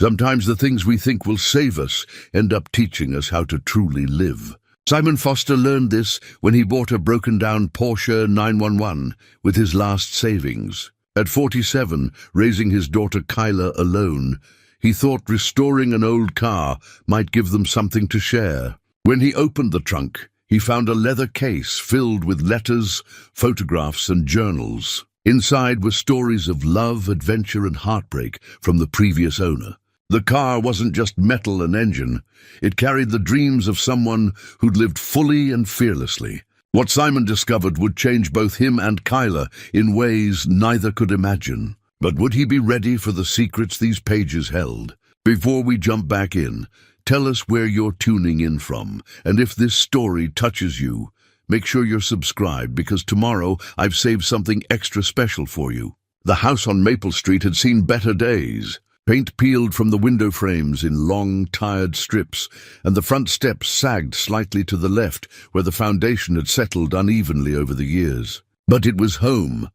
Sometimes the things we think will save us end up teaching us how to truly live. Simon Foster learned this when he bought a broken-down Porsche 911 with his last savings. At 47, raising his daughter Kyla alone, he thought restoring an old car might give them something to share. When he opened the trunk, he found a leather case filled with letters, photographs, and journals. Inside were stories of love, adventure, and heartbreak from the previous owner. The car wasn't just metal and engine. It carried the dreams of someone who'd lived fully and fearlessly. What Simon discovered would change both him and Kyla in ways neither could imagine. But would he be ready for the secrets these pages held? Before we jump back in, tell us where you're tuning in from, and if this story touches you, make sure you're subscribed, because tomorrow I've saved something extra special for you. The house on Maple Street had seen better days. Paint peeled from the window frames in long, tired strips, and the front steps sagged slightly to the left where the foundation had settled unevenly over the years. But it was home,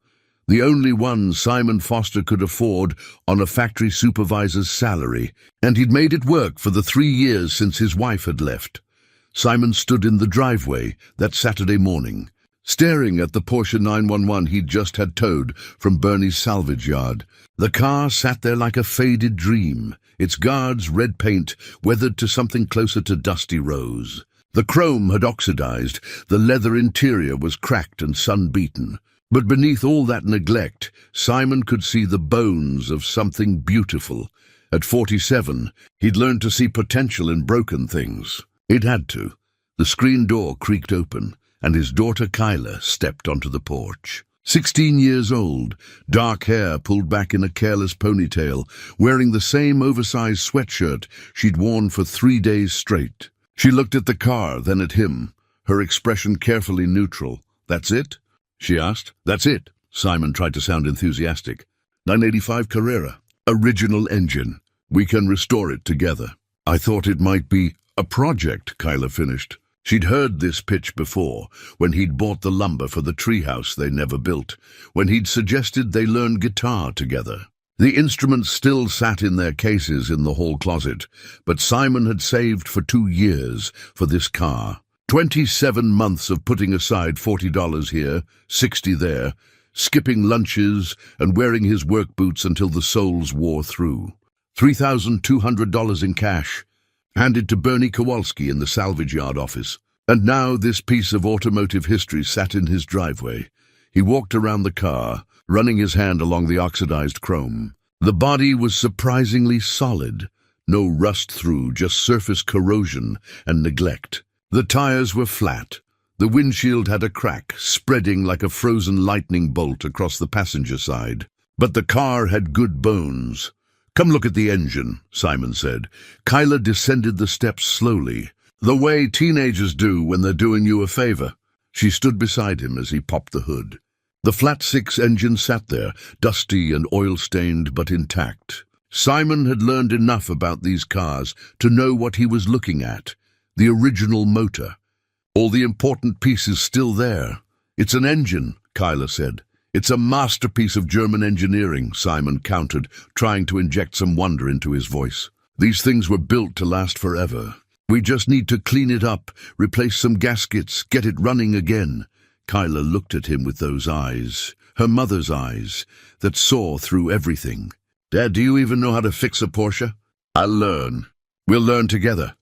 the only one Simon Foster could afford on a factory supervisor's salary, and he'd made it work for the 3 years since his wife had left. Simon stood in the driveway that Saturday morning, staring at the Porsche 911 he'd just had towed from Bernie's salvage yard. The car sat there like a faded dream, its guards red paint weathered to something closer to dusty rose. The chrome had oxidized, the leather interior was cracked and sun-beaten. But beneath all that neglect, Simon could see the bones of something beautiful. At 47, he'd learned to see potential in broken things. It had to. The screen door creaked open, and his daughter Kyla stepped onto the porch. 16 years old, dark hair pulled back in a careless ponytail, wearing the same oversized sweatshirt she'd worn for 3 days straight. She looked at the car, then at him, her expression carefully neutral. "That's it?" she asked. "That's it." Simon tried to sound enthusiastic. 985 Carrera. Original engine. We can restore it together. "I thought it might be a project," Kyla finished. She'd heard this pitch before, when he'd bought the lumber for the treehouse they never built, when he'd suggested they learn guitar together. The instruments still sat in their cases in the hall closet, but Simon had saved for 2 years for this car. 27 months of putting aside $40 here, $60 there, skipping lunches and wearing his work boots until the soles wore through. $3,200 in cash, handed to Bernie Kowalski in the salvage yard office. And now this piece of automotive history sat in his driveway. He walked around the car, running his hand along the oxidized chrome. The body was surprisingly solid. No rust through, just surface corrosion and neglect. The tires were flat. The windshield had a crack, spreading like a frozen lightning bolt across the passenger side. But the car had good bones. "Come look at the engine," Simon said. Kyla descended the steps slowly, the way teenagers do when they're doing you a favor. She stood beside him as he popped the hood. The flat-six engine sat there, dusty and oil-stained but intact. Simon had learned enough about these cars to know what he was looking at. The original motor. All the important pieces still there. "It's an engine," Kyla said. "It's a masterpiece of German engineering," Simon countered, trying to inject some wonder into his voice. "These things were built to last forever. We just need to clean it up, replace some gaskets, get it running again." Kyla looked at him with those eyes, her mother's eyes, that saw through everything. "Dad, do you even know how to fix a Porsche?" "I'll learn. We'll learn together."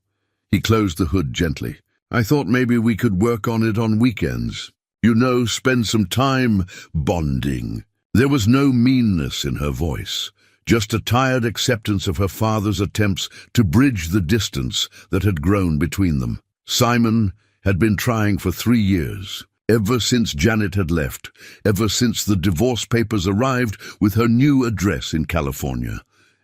He closed the hood gently. "I thought maybe we could work on it on weekends. You know, spend some time bonding." There was no meanness in her voice, just a tired acceptance of her father's attempts to bridge the distance that had grown between them. Simon had been trying for 3 years, ever since Janet had left, ever since the divorce papers arrived with her new address in California,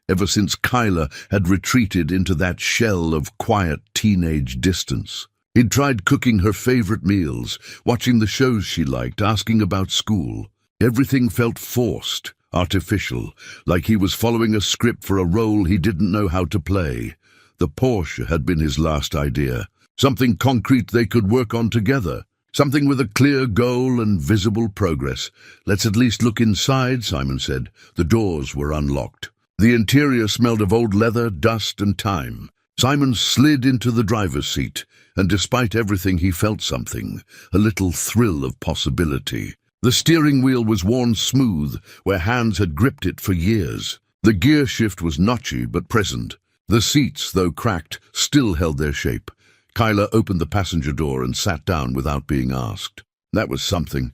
ever since Kyla had retreated into that shell of quiet teenage distance. He'd tried cooking her favorite meals, watching the shows she liked, asking about school. Everything felt forced, artificial, like he was following a script for a role he didn't know how to play. The Porsche had been his last idea, something concrete they could work on together, something with a clear goal and visible progress. "Let's at least look inside," Simon said. The doors were unlocked. The interior smelled of old leather, dust, and time. Simon slid into the driver's seat, and despite everything he felt something, a little thrill of possibility. The steering wheel was worn smooth, where hands had gripped it for years. The gear shift was notchy but present. The seats, though cracked, still held their shape. Kyla opened the passenger door and sat down without being asked. That was something.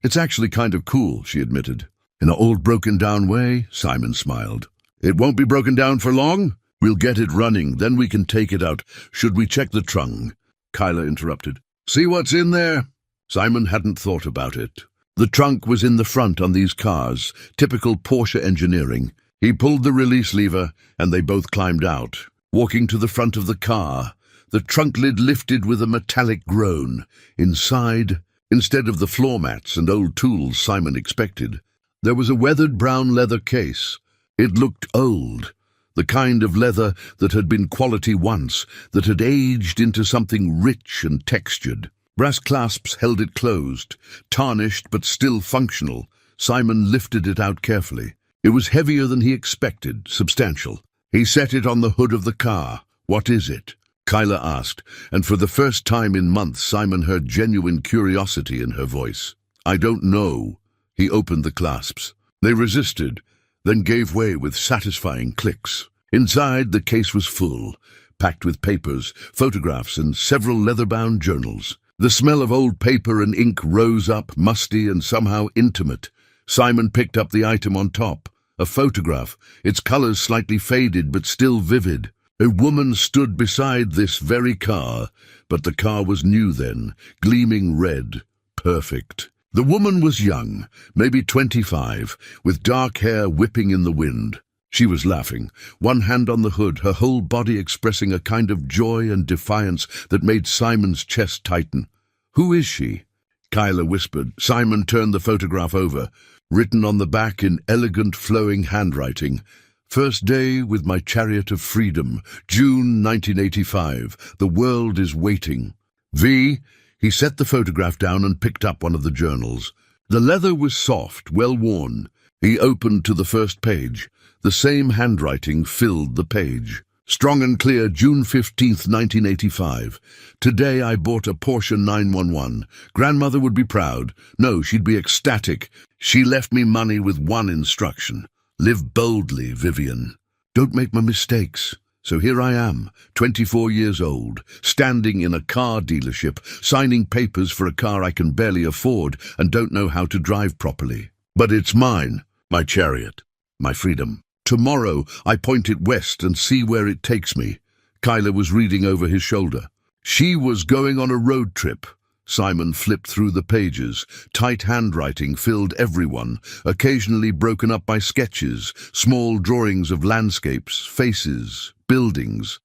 It's actually kind of cool, she admitted. In an old broken-down way, Simon smiled. It won't be broken down for long. We'll get it running, then we can take it out. Should we check the trunk? Kyla interrupted. See what's in there? Simon hadn't thought about it. The trunk was in the front on these cars, typical Porsche engineering. He pulled the release lever, and they both climbed out. Walking to the front of the car, the trunk lid lifted with a metallic groan. Inside, instead of the floor mats and old tools Simon expected, there was a weathered brown leather case. It looked old, the kind of leather that had been quality once, that had aged into something rich and textured. Brass clasps held it closed, tarnished but still functional. Simon lifted it out carefully. It was heavier than he expected, substantial. He set it on the hood of the car. What is it? Kyla asked, and for the first time in months Simon heard genuine curiosity in her voice. I don't know. He opened the clasps. They resisted, then gave way with satisfying clicks. Inside, the case was full, packed with papers, photographs, and several leather-bound journals. The smell of old paper and ink rose up, musty and somehow intimate. Simon picked up the item on top, a photograph, its colors slightly faded but still vivid. A woman stood beside this very car, but the car was new then, gleaming red, perfect. The woman was young, maybe 25, with dark hair whipping in the wind. She was laughing, one hand on the hood, her whole body expressing a kind of joy and defiance that made Simon's chest tighten. Who is she? Kyla whispered. Simon turned the photograph over, written on the back in elegant flowing handwriting. First day with my chariot of freedom, June 1985. The world is waiting. V. He set the photograph down and picked up one of the journals. The leather was soft, well worn. He opened to the first page. The same handwriting filled the page. Strong and clear, June 15th, 1985. Today I bought a Porsche 911. Grandmother would be proud. No, she'd be ecstatic. She left me money with one instruction. Live boldly, Vivian. Don't make my mistakes. So here I am, 24 years old, standing in a car dealership, signing papers for a car I can barely afford and don't know how to drive properly. But it's mine, my chariot, my freedom. Tomorrow I point it west and see where it takes me. Kyla was reading over his shoulder. She was going on a road trip. Simon flipped through the pages. Tight handwriting filled everyone, occasionally broken up by sketches, small drawings of landscapes, faces, buildings.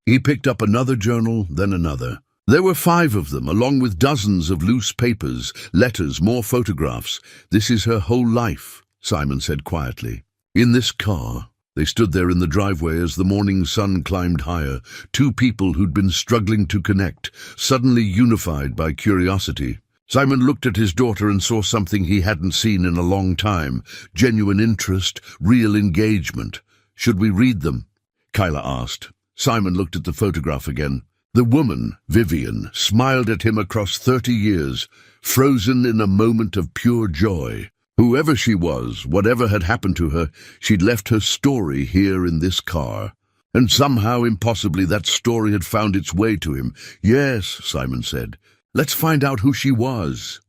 He picked up another journal, then another. There were 5 of them, along with dozens of loose papers, letters, more photographs. This is her whole life, Simon said quietly. In this car, they stood there in the driveway as the morning sun climbed higher, 2 people who'd been struggling to connect, suddenly unified by curiosity. Simon looked at his daughter and saw something he hadn't seen in a long time, genuine interest, real engagement. Should we read them? Kyla asked. Simon looked at the photograph again. The woman, Vivian, smiled at him across 30 years, frozen in a moment of pure joy. Whoever she was, whatever had happened to her, she'd left her story here in this car. And somehow, impossibly, that story had found its way to him. Yes, Simon said. Let's find out who she was.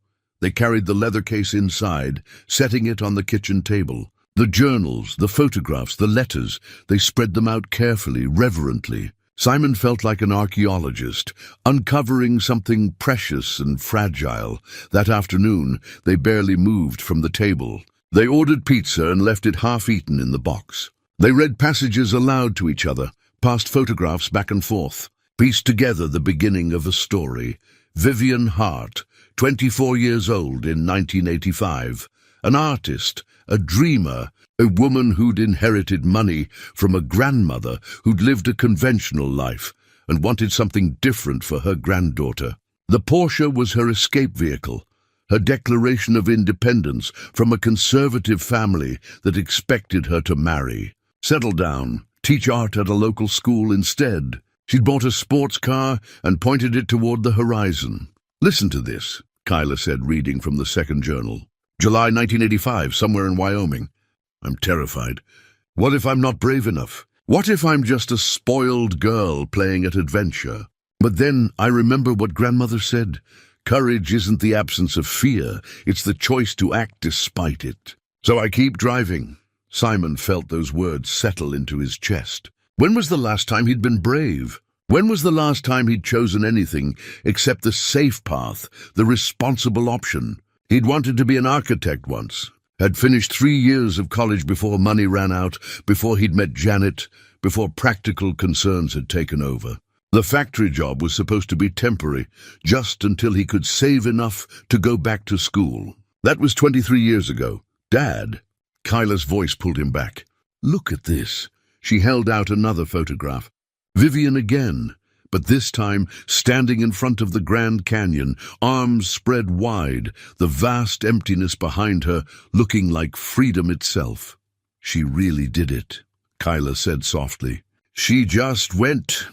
They carried the leather case inside, setting it on the kitchen table. The journals, the photographs, the letters, they spread them out carefully, reverently. Simon felt like an archaeologist, uncovering something precious and fragile. That afternoon, they barely moved from the table. They ordered pizza and left it half-eaten in the box. They read passages aloud to each other, passed photographs back and forth, pieced together the beginning of a story. Vivian Hart, 24 years old in 1985, an artist, a dreamer, a woman who'd inherited money from a grandmother who'd lived a conventional life and wanted something different for her granddaughter. The Porsche was her escape vehicle, her declaration of independence from a conservative family that expected her to marry. Settle down, teach art at a local school instead. She'd bought a sports car and pointed it toward the horizon. Listen to this, Kyla said, reading from the second journal. July 1985, somewhere in Wyoming. I'm terrified. What if I'm not brave enough? What if I'm just a spoiled girl playing at adventure? But then I remember what grandmother said. Courage isn't the absence of fear, it's the choice to act despite it. So I keep driving. Simon felt those words settle into his chest. When was the last time he'd been brave? When was the last time he'd chosen anything except the safe path, the responsible option? He'd wanted to be an architect once, had finished 3 years of college before money ran out, before he'd met Janet, before practical concerns had taken over. The factory job was supposed to be temporary, just until he could save enough to go back to school. That was 23 years ago. Dad, Kyla's voice pulled him back. Look at this. She held out another photograph. Vivian again, but this time standing in front of the Grand Canyon, arms spread wide, the vast emptiness behind her looking like freedom itself. She really did it, Kyla said softly. She just went.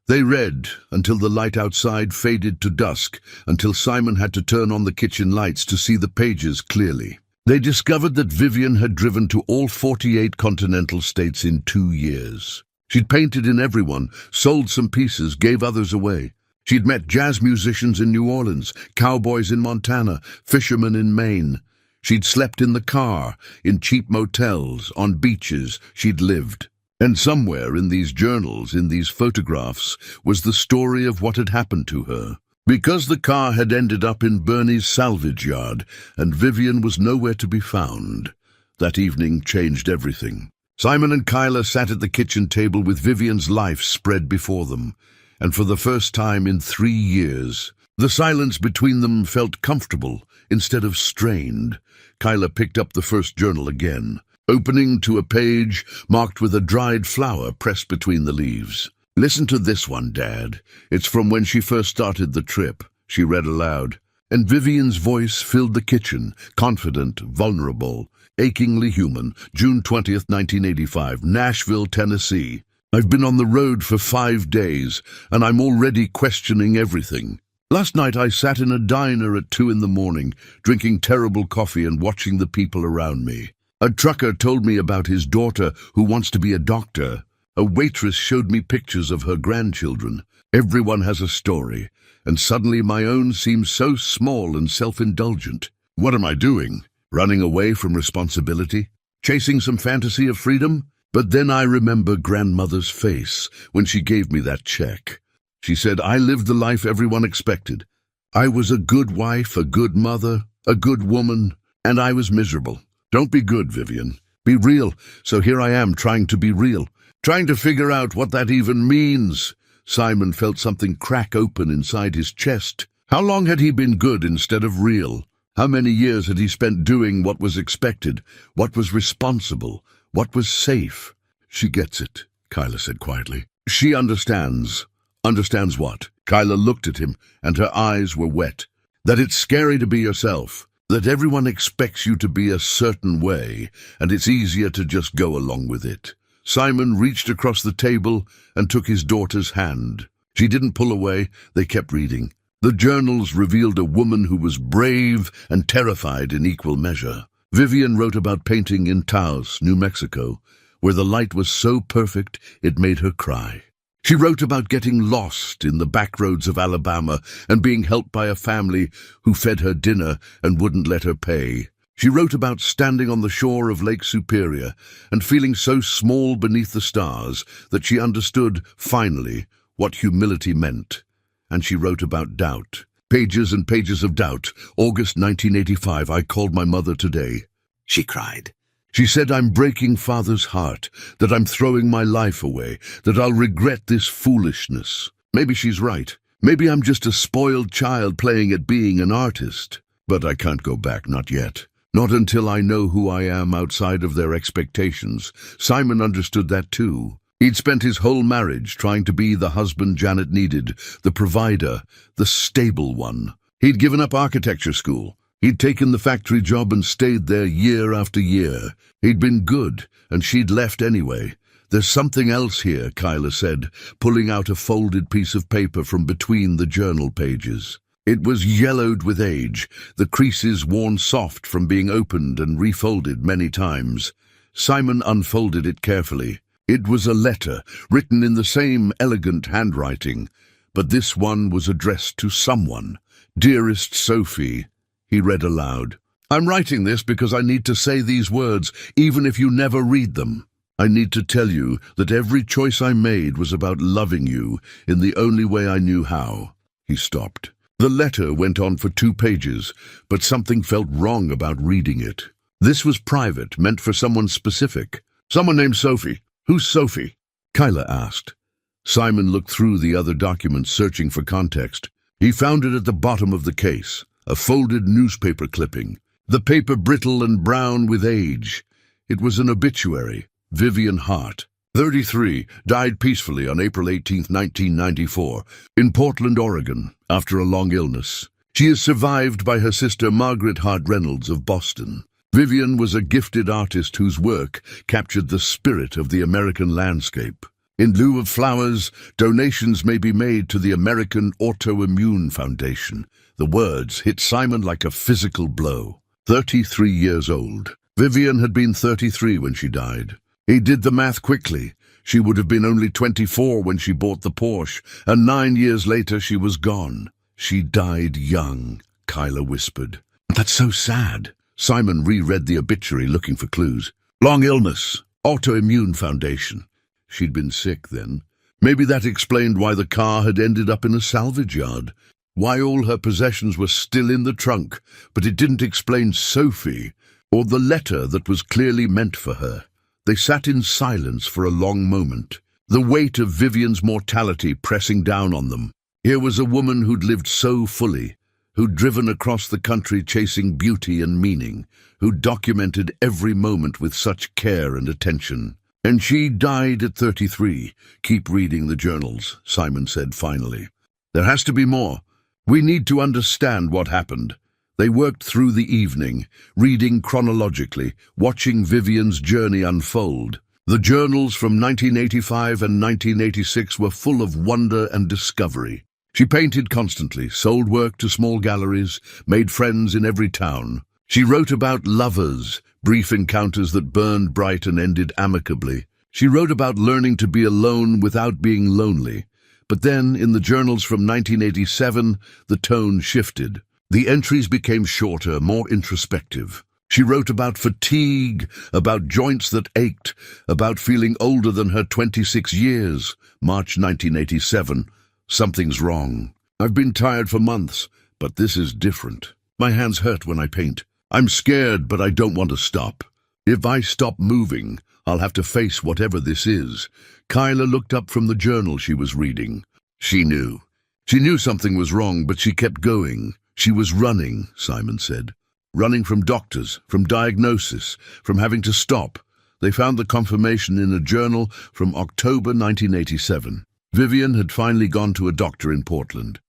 They read until the light outside faded to dusk, until Simon had to turn on the kitchen lights to see the pages clearly. They discovered that Vivian had driven to all 48 continental states in 2 years. She'd painted in every one, sold some pieces, gave others away. She'd met jazz musicians in New Orleans, cowboys in Montana, fishermen in Maine. She'd slept in the car, in cheap motels, on beaches. She'd lived. And somewhere in these journals, in these photographs, was the story of what had happened to her. Because the car had ended up in Bernie's salvage yard, and Vivian was nowhere to be found, that evening changed everything. Simon and Kyla sat at the kitchen table with Vivian's life spread before them, and for the first time in 3 years, the silence between them felt comfortable instead of strained. Kyla picked up the first journal again, opening to a page marked with a dried flower pressed between the leaves. Listen to this one, Dad. It's from when she first started the trip, she read aloud. And Vivian's voice filled the kitchen, confident, vulnerable, achingly human. June 20th, 1985, Nashville, Tennessee. I've been on the road for 5 days, and I'm already questioning everything. Last night I sat in a diner at 2 in the morning, drinking terrible coffee and watching the people around me. A trucker told me about his daughter who wants to be a doctor. A waitress showed me pictures of her grandchildren. Everyone has a story, and suddenly my own seems so small and self-indulgent. What am I doing? Running away from responsibility? Chasing some fantasy of freedom? But then I remember grandmother's face when she gave me that check. She said I lived the life everyone expected. I was a good wife, a good mother, a good woman, and I was miserable. Don't be good, Vivian. Be real. So here I am trying to be real. Trying to figure out what that even means. Simon felt something crack open inside his chest. How long had he been good instead of real? How many years had he spent doing what was expected, what was responsible, what was safe? She gets it, Kyla said quietly. She understands. Understands what? Kyla looked at him, and her eyes were wet. That it's scary to be yourself, that everyone expects you to be a certain way, and it's easier to just go along with it. Simon reached across the table and took his daughter's hand. She didn't pull away. They kept reading. The journals revealed a woman who was brave and terrified in equal measure. Vivian wrote about painting in Taos, New Mexico, where the light was so perfect it made her cry. She wrote about getting lost in the back roads of Alabama and being helped by a family who fed her dinner and wouldn't let her pay. She wrote about standing on the shore of Lake Superior and feeling so small beneath the stars that she understood, finally, what humility meant. And she wrote about doubt. Pages and pages of doubt. August 1985, I called my mother today. She cried. She said I'm breaking Father's heart, that I'm throwing my life away, that I'll regret this foolishness. Maybe she's right. Maybe I'm just a spoiled child playing at being an artist. But I can't go back, not yet. Not until I know who I am outside of their expectations. Simon understood that too. He'd spent his whole marriage trying to be the husband Janet needed, the provider, the stable one. He'd given up architecture school, He'd taken the factory job and stayed there year after year. He'd been good, and she'd left anyway. "There's something else here," Kyla said, pulling out a folded piece of paper from between the journal pages. It was yellowed with age, the creases worn soft from being opened and refolded many times. Simon unfolded it carefully. It was a letter, written in the same elegant handwriting, but this one was addressed to someone. "Dearest Sophie," he read aloud. "I'm writing this because I need to say these words, even if you never read them. I need to tell you that every choice I made was about loving you in the only way I knew how." He stopped. The letter went on for 2 pages, but something felt wrong about reading it. This was private, meant for someone specific. "Someone named Sophie. Who's Sophie?" Kyla asked. Simon looked through the other documents, searching for context. He found it at the bottom of the case, a folded newspaper clipping, the paper brittle and brown with age. It was an obituary. Vivian Hart, 33, died peacefully on April 18, 1994, in Portland, Oregon, after a long illness. She is survived by her sister Margaret Hart Reynolds of Boston. Vivian was a gifted artist whose work captured the spirit of the American landscape. In lieu of flowers, donations may be made to the American Autoimmune Foundation. The words hit Simon like a physical blow. 33 years old. Vivian had been 33 when she died. He did the math quickly. She would have been only 24 when she bought the Porsche, and 9 years later she was gone. "She died young," Kyla whispered. "That's so sad." Simon reread the obituary, looking for clues. "Long illness. Autoimmune Foundation." She'd been sick then. Maybe that explained why the car had ended up in a salvage yard. Why all her possessions were still in the trunk, but it didn't explain Sophie, or the letter that was clearly meant for her. They sat in silence for a long moment, the weight of Vivian's mortality pressing down on them. Here was a woman who'd lived so fully, who'd driven across the country chasing beauty and meaning, who'd documented every moment with such care and attention. And she died at 33. "Keep reading the journals," Simon said finally. "There has to be more. We need to understand what happened." They worked through the evening, reading chronologically, watching Vivian's journey unfold. The journals from 1985 and 1986 were full of wonder and discovery. She painted constantly, sold work to small galleries, made friends in every town. She wrote about lovers, brief encounters that burned bright and ended amicably. She wrote about learning to be alone without being lonely. But then, in the journals from 1987, the tone shifted. The entries became shorter, more introspective. She wrote about fatigue, about joints that ached, about feeling older than her 26 years. March 1987. "Something's wrong. I've been tired for months, but this is different. My hands hurt when I paint. I'm scared, but I don't want to stop. If I stop moving, I'll have to face whatever this is." Kyla looked up from the journal she was reading. She knew. She knew something was wrong, but she kept going. "She was running," Simon said. "Running from doctors, from diagnosis, from having to stop." They found the confirmation in a journal from October 1987. Vivian had finally gone to a doctor in Portland.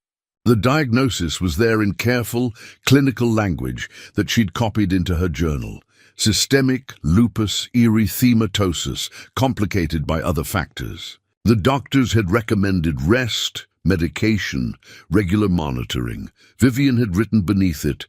The diagnosis was there in careful, clinical language that she'd copied into her journal. Systemic lupus erythematosus, complicated by other factors. The doctors had recommended rest, medication, regular monitoring. Vivian had written beneath it,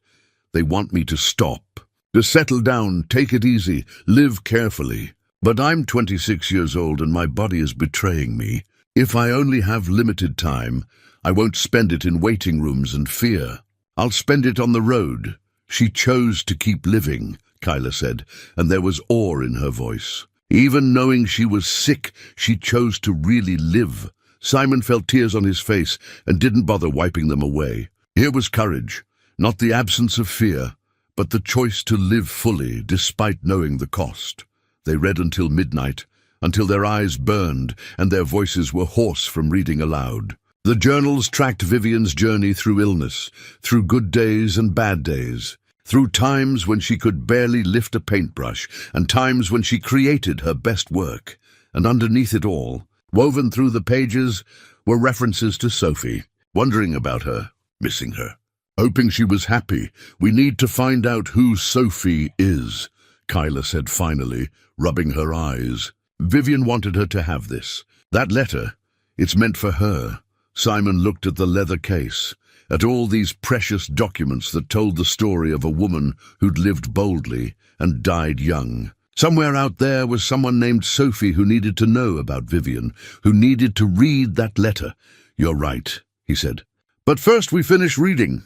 "They want me to stop, to settle down, take it easy, live carefully. But I'm 26 years old and my body is betraying me. If I only have limited time, I won't spend it in waiting rooms and fear. I'll spend it on the road." She chose to keep living, Kyla said, and there was awe in her voice. Even knowing she was sick, she chose to really live. Simon felt tears on his face and didn't bother wiping them away. Here was courage, not the absence of fear, but the choice to live fully despite knowing the cost. They read until midnight, until their eyes burned and their voices were hoarse from reading aloud. The journals tracked Vivian's journey through illness, through good days and bad days, through times when she could barely lift a paintbrush and times when she created her best work. And underneath it all, woven through the pages, were references to Sophie, wondering about her, missing her. Hoping she was happy. We need to find out who Sophie is, Kyla said finally, rubbing her eyes. Vivian wanted her to have this. That letter, it's meant for her. Simon looked at the leather case, at all these precious documents that told the story of a woman who'd lived boldly and died young. Somewhere out there was someone named Sophie who needed to know about Vivian, who needed to read that letter. You're right, he said. But first we finish reading.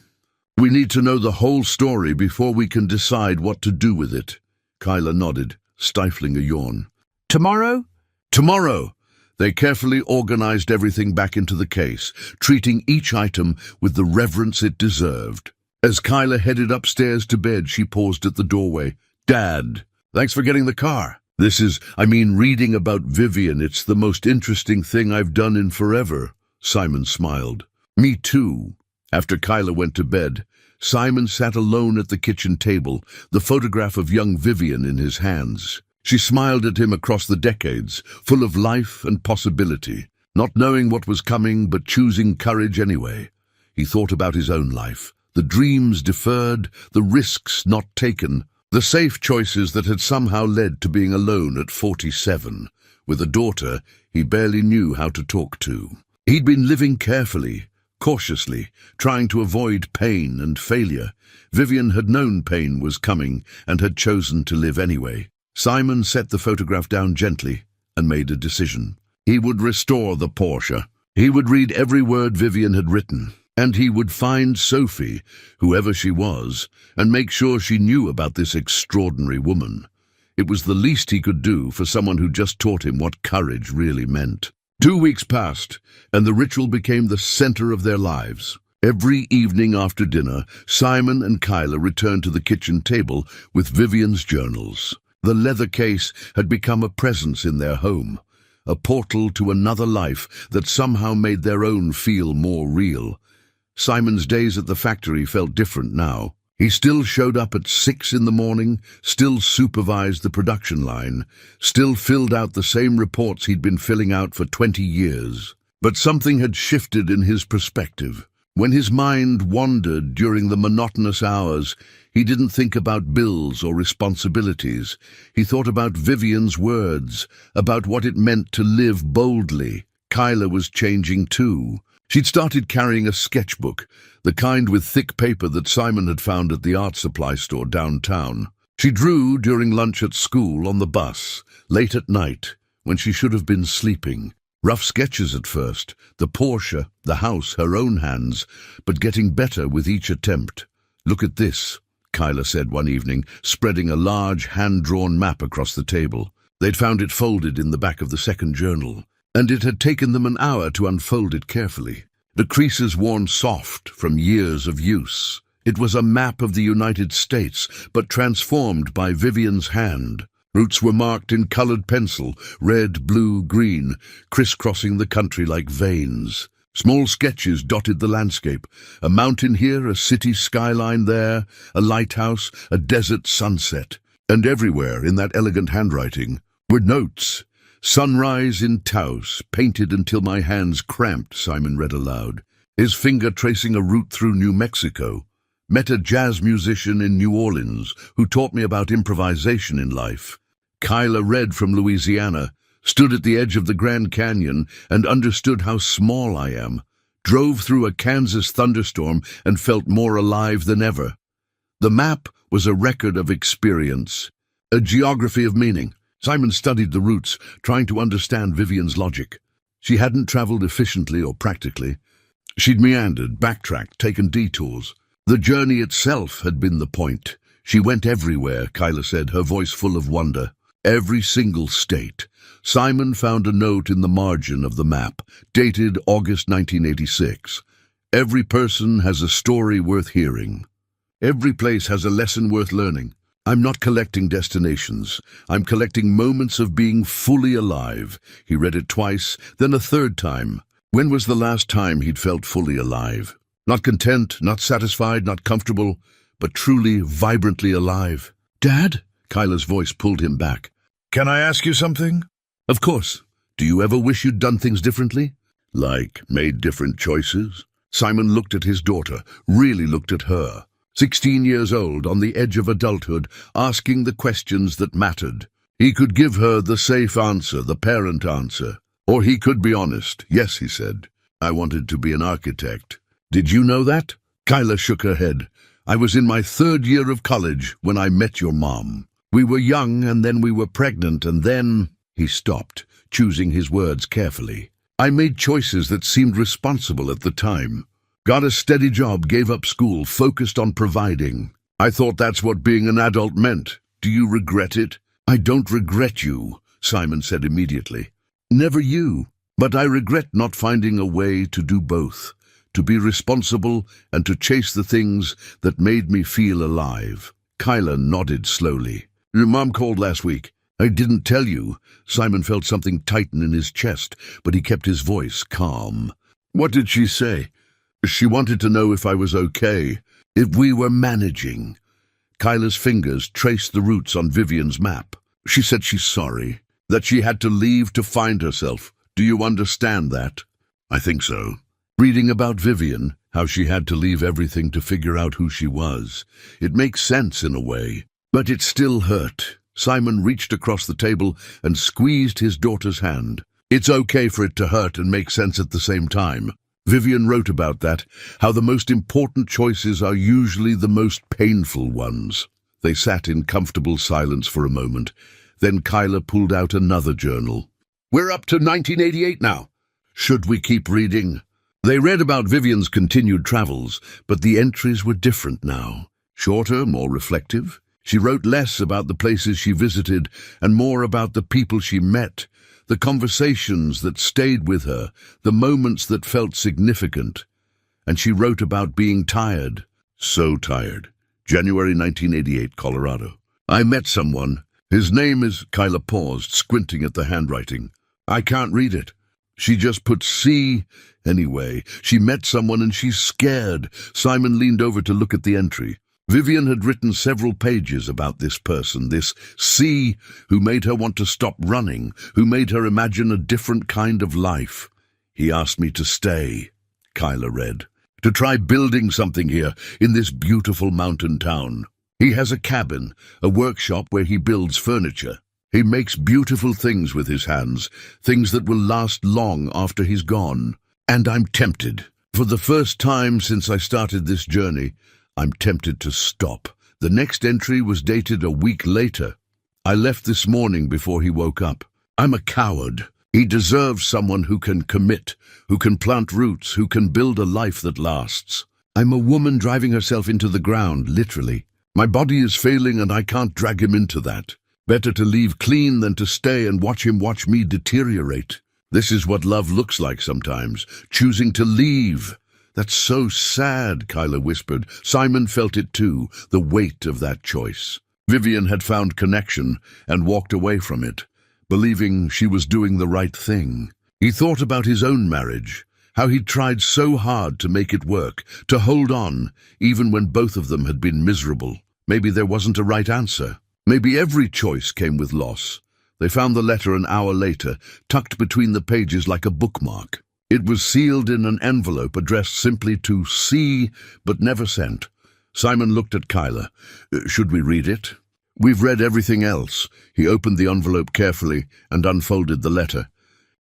We need to know the whole story before we can decide what to do with it. Kyla nodded, stifling a yawn. Tomorrow? Tomorrow! They carefully organized everything back into the case, treating each item with the reverence it deserved. As Kyla headed upstairs to bed, she paused at the doorway. Dad, thanks for getting the car. Reading about Vivian, it's the most interesting thing I've done in forever. Simon smiled. Me too. After Kyla went to bed, Simon sat alone at the kitchen table, the photograph of young Vivian in his hands. She smiled at him across the decades, full of life and possibility, not knowing what was coming but choosing courage anyway. He thought about his own life, the dreams deferred, the risks not taken, the safe choices that had somehow led to being alone at 47, with a daughter he barely knew how to talk to. He'd been living carefully, cautiously, trying to avoid pain and failure. Vivian had known pain was coming and had chosen to live anyway. Simon set the photograph down gently and made a decision. He would restore the Porsche. He would read every word Vivian had written, and he would find Sophie, whoever she was, and make sure she knew about this extraordinary woman. It was the least he could do for someone who just taught him what courage really meant. 2 weeks passed, and the ritual became the center of their lives. Every evening after dinner, Simon and Kyla returned to the kitchen table with Vivian's journals. The leather case had become a presence in their home, a portal to another life that somehow made their own feel more real. Simon's days at the factory felt different now. He still showed up at 6 in the morning, still supervised the production line, still filled out the same reports he'd been filling out for 20 years. But something had shifted in his perspective. When his mind wandered during the monotonous hours, he didn't think about bills or responsibilities. He thought about Vivian's words, about what it meant to live boldly. Kyla was changing too. She'd started carrying a sketchbook, the kind with thick paper that Simon had found at the art supply store downtown. She drew during lunch at school, on the bus, late at night, when she should have been sleeping. Rough sketches at first, the Porsche, the house, her own hands, but getting better with each attempt. Look at this, Kyla said one evening, spreading a large hand-drawn map across the table. They'd found it folded in the back of the second journal, and it had taken them an hour to unfold it carefully. The creases worn soft from years of use. It was a map of the United States, but transformed by Vivian's hand. Routes were marked in colored pencil, red, blue, green, crisscrossing the country like veins. Small sketches dotted the landscape, a mountain here, a city skyline there, a lighthouse, a desert sunset. And everywhere in that elegant handwriting were notes. Sunrise in Taos, painted until my hands cramped, Simon read aloud. His finger tracing a route through New Mexico. Met a jazz musician in New Orleans who taught me about improvisation in life. Kyla read from Louisiana, stood at the edge of the Grand Canyon and understood how small I am. Drove through a Kansas thunderstorm and felt more alive than ever. The map was a record of experience, a geography of meaning. Simon studied the routes, trying to understand Vivian's logic. She hadn't traveled efficiently or practically. She'd meandered, backtracked, taken detours. The journey itself had been the point. She went everywhere, Kyla said, her voice full of wonder. Every single state. Simon found a note in the margin of the map, dated August 1986. Every person has a story worth hearing. Every place has a lesson worth learning. I'm not collecting destinations. I'm collecting moments of being fully alive. He read it twice, then a third time. When was the last time he'd felt fully alive? Not content, not satisfied, not comfortable, but truly, vibrantly alive. Dad? Kyla's voice pulled him back. Can I ask you something? Of course. Do you ever wish you'd done things differently? Like, made different choices? Simon looked at his daughter, really looked at her. 16 years old, on the edge of adulthood, asking the questions that mattered. He could give her the safe answer, the parent answer. Or he could be honest. Yes, he said. I wanted to be an architect. Did you know that? Kyla shook her head. I was in my 3rd year of college when I met your mom. We were young, and then we were pregnant, and then... He stopped, choosing his words carefully. I made choices that seemed responsible at the time. Got a steady job, gave up school, focused on providing. I thought that's what being an adult meant. Do you regret it? I don't regret you, Simon said immediately. Never you. But I regret not finding a way to do both, to be responsible and to chase the things that made me feel alive. Kyla nodded slowly. Your mom called last week. I didn't tell you. Simon felt something tighten in his chest, but he kept his voice calm. What did she say? She wanted to know if I was okay, if we were managing. Kyla's fingers traced the routes on Vivian's map. She said she's sorry, that she had to leave to find herself. Do you understand that? I think so. Reading about Vivian, how she had to leave everything to figure out who she was. It makes sense in a way, but it still hurt. Simon reached across the table and squeezed his daughter's hand. It's okay for it to hurt and make sense at the same time. Vivian wrote about that, how the most important choices are usually the most painful ones. They sat in comfortable silence for a moment. Then Kyla pulled out another journal. We're up to 1988 now. Should we keep reading? They read about Vivian's continued travels, but the entries were different now. Shorter, more reflective. She wrote less about the places she visited and more about the people she met, the conversations that stayed with her, the moments that felt significant. And she wrote about being tired. So tired. January 1988, Colorado. I met someone. His name is... Kyla paused, squinting at the handwriting. I can't read it. She just put C. Anyway, she met someone and she's scared. Simon leaned over to look at the entry. Vivian had written several pages about this person, this C, who made her want to stop running, who made her imagine a different kind of life. He asked me to stay, Kyla read, to try building something here in this beautiful mountain town. He has a cabin, a workshop where he builds furniture. He makes beautiful things with his hands, things that will last long after he's gone. And I'm tempted. For the first time since I started this journey, I'm tempted to stop. The next entry was dated a week later. I left this morning before he woke up. I'm a coward. He deserves someone who can commit, who can plant roots, who can build a life that lasts. I'm a woman driving herself into the ground, literally. My body is failing and I can't drag him into that. Better to leave clean than to stay and watch him watch me deteriorate. This is what love looks like sometimes, choosing to leave. That's so sad, Kyla whispered. Simon felt it too, the weight of that choice. Vivian had found connection and walked away from it, believing she was doing the right thing. He thought about his own marriage, how he'd tried so hard to make it work, to hold on, even when both of them had been miserable. Maybe there wasn't a right answer. Maybe every choice came with loss. They found the letter an hour later, tucked between the pages like a bookmark. It was sealed in an envelope addressed simply to C, but never sent. Simon looked at Kyla. Should we read it? We've read everything else. He opened the envelope carefully and unfolded the letter.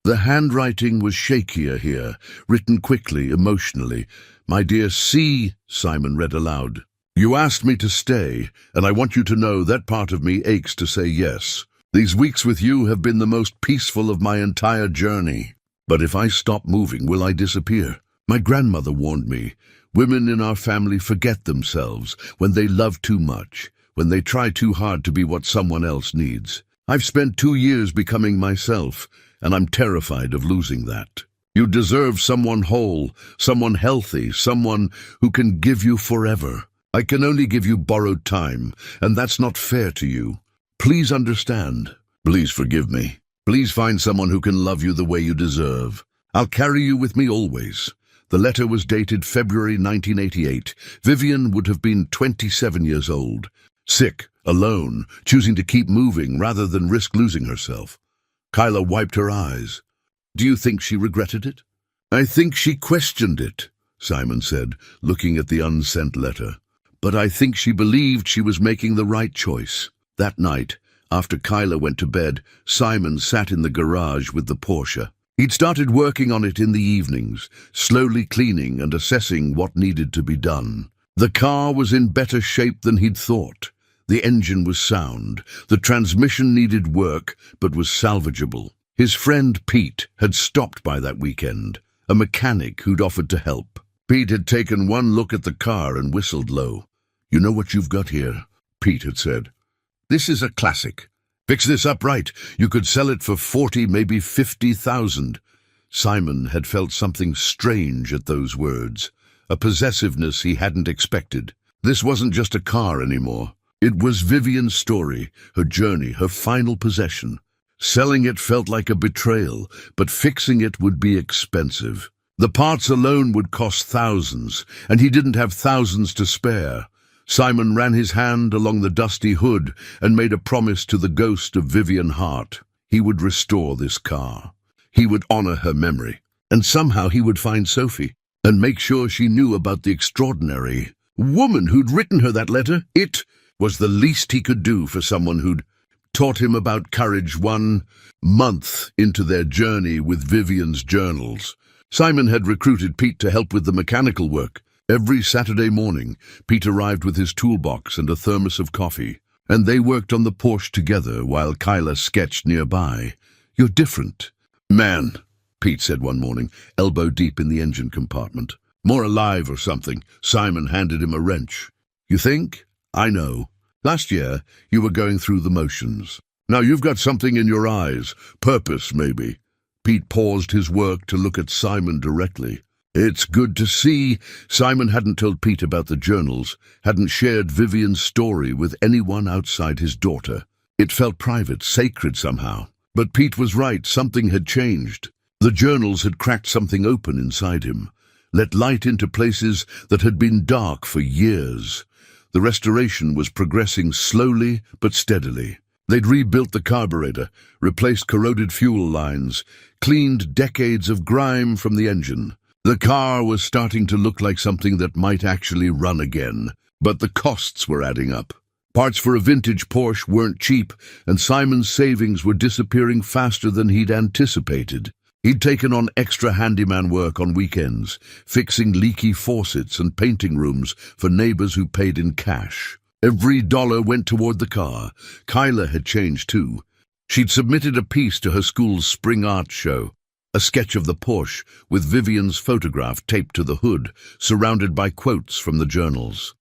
The handwriting was shakier here, written quickly, emotionally. My dear C, Simon read aloud. You asked me to stay, and I want you to know that part of me aches to say yes. These weeks with you have been the most peaceful of my entire journey. But if I stop moving, will I disappear? My grandmother warned me. Women in our family forget themselves when they love too much, when they try too hard to be what someone else needs. I've spent 2 years becoming myself, and I'm terrified of losing that. You deserve someone whole, someone healthy, someone who can give you forever. I can only give you borrowed time, and that's not fair to you. Please understand. Please forgive me. Please find someone who can love you the way you deserve. I'll carry you with me always. The letter was dated February 1988. Vivian would have been 27 years old. Sick, alone, choosing to keep moving rather than risk losing herself. Kyla wiped her eyes. Do you think she regretted it? I think she questioned it. Simon said, looking at the unsent letter. But I think she believed she was making the right choice. That night, after Kyla went to bed, Simon sat in the garage with the Porsche. He'd started working on it in the evenings, slowly cleaning and assessing what needed to be done. The car was in better shape than he'd thought. The engine was sound. The transmission needed work, but was salvageable. His friend Pete had stopped by that weekend, a mechanic who'd offered to help. Pete had taken one look at the car and whistled low. "You know what you've got here?" Pete had said. "This is a classic. Fix this up right. You could sell it for 40, maybe 50,000. Simon had felt something strange at those words, a possessiveness he hadn't expected. This wasn't just a car anymore. It was Vivian's story, her journey, her final possession. Selling it felt like a betrayal, but fixing it would be expensive. The parts alone would cost thousands, and he didn't have thousands to spare. Simon ran his hand along the dusty hood and made a promise to the ghost of Vivian Hart. He would restore this car. He would honor her memory. And somehow he would find Sophie and make sure she knew about the extraordinary woman who'd written her that letter. It was the least he could do for someone who'd taught him about courage 1 month into their journey with Vivian's journals. Simon had recruited Pete to help with the mechanical work. Every Saturday morning, Pete arrived with his toolbox and a thermos of coffee, and they worked on the Porsche together while Kyla sketched nearby. "You're different." "Man," Pete said one morning, elbow deep in the engine compartment. "More alive or something." Simon handed him a wrench. "You think? I know. Last year, you were going through the motions. Now you've got something in your eyes. Purpose, maybe." Pete paused his work to look at Simon directly. "It's good to see." Simon hadn't told Pete about the journals, hadn't shared Vivian's story with anyone outside his daughter. It felt private, sacred somehow. But Pete was right, something had changed. The journals had cracked something open inside him, let light into places that had been dark for years. The restoration was progressing slowly but steadily. They'd rebuilt the carburetor, replaced corroded fuel lines, cleaned decades of grime from the engine. The car was starting to look like something that might actually run again, but the costs were adding up. Parts for a vintage Porsche weren't cheap, and Simon's savings were disappearing faster than he'd anticipated. He'd taken on extra handyman work on weekends, fixing leaky faucets and painting rooms for neighbors who paid in cash. Every dollar went toward the car. Kyla had changed too. She'd submitted a piece to her school's spring art show, a sketch of the Porsche with Vivian's photograph taped to the hood, surrounded by quotes from the journals.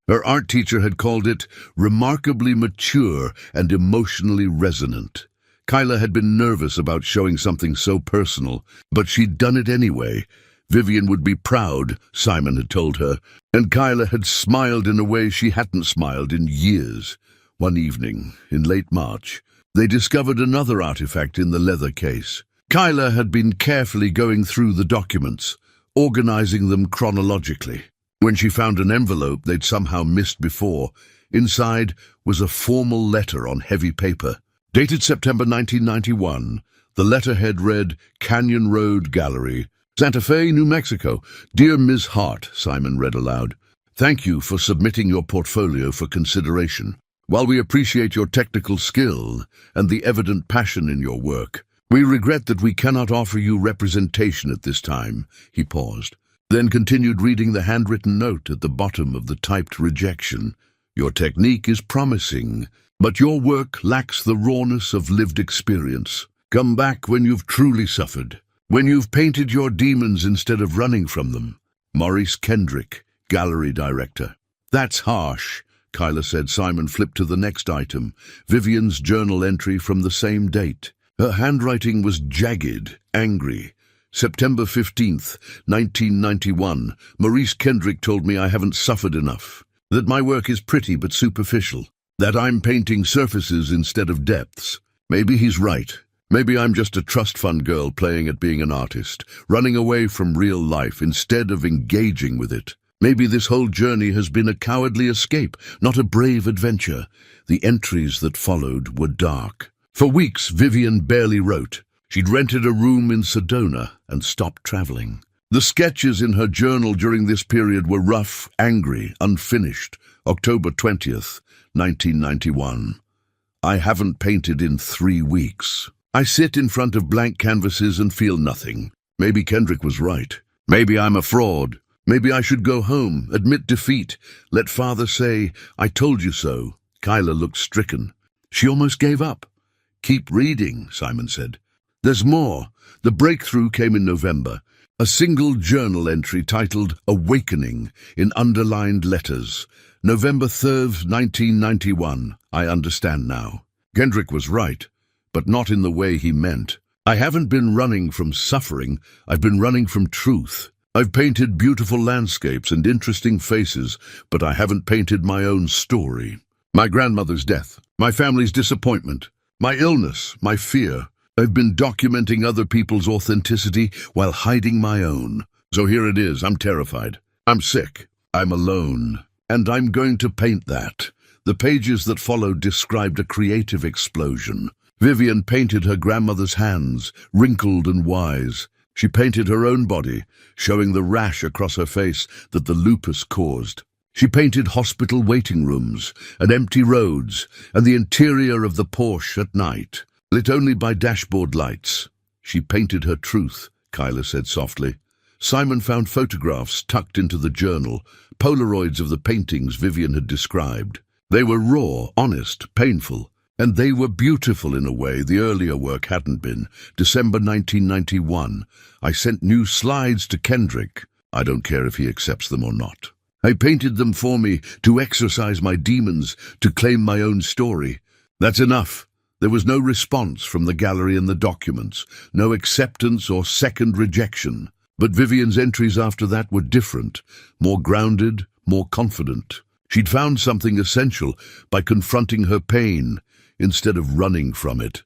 Her art teacher had called it remarkably mature and emotionally resonant. Kyla had been nervous about showing something so personal, but she'd done it anyway. Vivian would be proud, Simon had told her, and Kyla had smiled in a way she hadn't smiled in years. One evening, in late March, they discovered another artifact in the leather case. Kyla had been carefully going through the documents, organizing them chronologically, when she found an envelope they'd somehow missed before. Inside was a formal letter on heavy paper. Dated September 1991, the letterhead read, "Canyon Road Gallery, Santa Fe, New Mexico. Dear Ms. Hart," Simon read aloud, "thank you for submitting your portfolio for consideration. While we appreciate your technical skill and the evident passion in your work, we regret that we cannot offer you representation at this time." He paused, then continued reading the handwritten note at the bottom of the typed rejection. "Your technique is promising, but your work lacks the rawness of lived experience. Come back when you've truly suffered, when you've painted your demons instead of running from them. Maurice Kendrick, gallery director." "That's harsh," Kyla said. Simon flipped to the next item, Vivian's journal entry from the same date. Her handwriting was jagged, angry. "September 15th, 1991. Maurice Kendrick told me I haven't suffered enough, that my work is pretty but superficial, that I'm painting surfaces instead of depths. Maybe he's right. Maybe I'm just a trust fund girl playing at being an artist, running away from real life instead of engaging with it. Maybe this whole journey has been a cowardly escape, not a brave adventure." The entries that followed were dark. For weeks, Vivian barely wrote. She'd rented a room in Sedona and stopped traveling. The sketches in her journal during this period were rough, angry, unfinished. October 20th, 1991. I haven't painted in 3 weeks. I sit in front of blank canvases and feel nothing. Maybe Kendrick was right. Maybe I'm a fraud. Maybe I should go home, admit defeat, let father say, "I told you so." Kyla looked stricken. She almost gave up. "Keep reading," Simon said. "There's more." The breakthrough came in November. A single journal entry titled "Awakening" in underlined letters. November 3rd, 1991. I understand now. Kendrick was right, but not in the way he meant. I haven't been running from suffering, I've been running from truth. I've painted beautiful landscapes and interesting faces, but I haven't painted my own story. My grandmother's death, my family's disappointment, my illness, my fear. I've been documenting other people's authenticity while hiding my own. So here it is, I'm terrified. I'm sick. I'm alone. And I'm going to paint that. The pages that followed described a creative explosion. Vivian painted her grandmother's hands, wrinkled and wise. She painted her own body, showing the rash across her face that the lupus caused. She painted hospital waiting rooms and empty roads and the interior of the Porsche at night, lit only by dashboard lights. She painted her truth, Kyla said softly. Simon found photographs tucked into the journal, Polaroids of the paintings Vivian had described. They were raw, honest, painful, and they were beautiful in a way the earlier work hadn't been. December 1991. I sent new slides to Kendrick. I don't care if he accepts them or not. I painted them for me to exorcise my demons, to claim my own story. That's enough. There was no response from the gallery and the documents, no acceptance or second rejection. But Vivian's entries after that were different, more grounded, more confident. She'd found something essential by confronting her pain instead of running from it.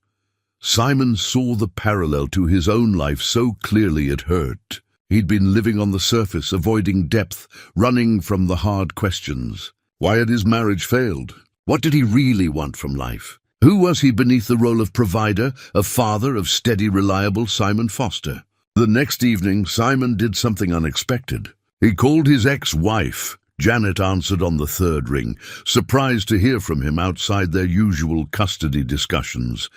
Simon saw the parallel to his own life so clearly it hurt. He'd been living on the surface, avoiding depth, running from the hard questions. Why had his marriage failed? What did he really want from life? Who was he beneath the role of provider, of father, of steady, reliable Simon Foster? The next evening, Simon did something unexpected. He called his ex-wife. Janet answered on the third ring, surprised to hear from him outside their usual custody discussions.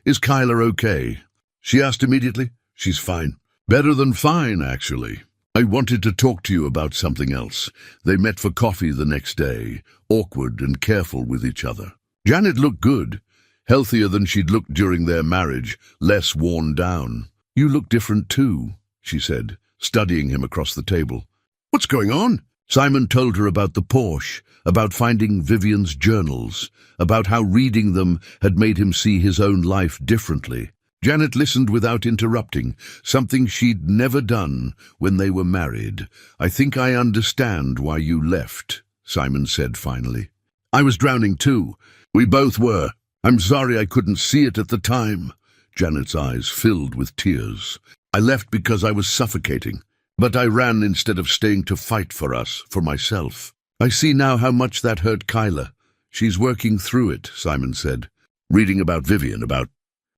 "Is Kyla okay?" She asked immediately. "She's fine. Better than fine, actually. I wanted to talk to you about something else." They met for coffee the next day, awkward and careful with each other. Janet looked good, healthier than she'd looked during their marriage, less worn down. "You look different too," she said, studying him across the table. "What's going on?" Simon told her about the Porsche, about finding Vivian's journals, about how reading them had made him see his own life differently. Janet listened without interrupting, something she'd never done when they were married. "I think I understand why you left," Simon said finally. "I was drowning too. We both were. I'm sorry I couldn't see it at the time." Janet's eyes filled with tears. "I left because I was suffocating. But I ran instead of staying to fight for us, for myself. I see now how much that hurt Kyla. She's working through it," Simon said, reading about Vivian, about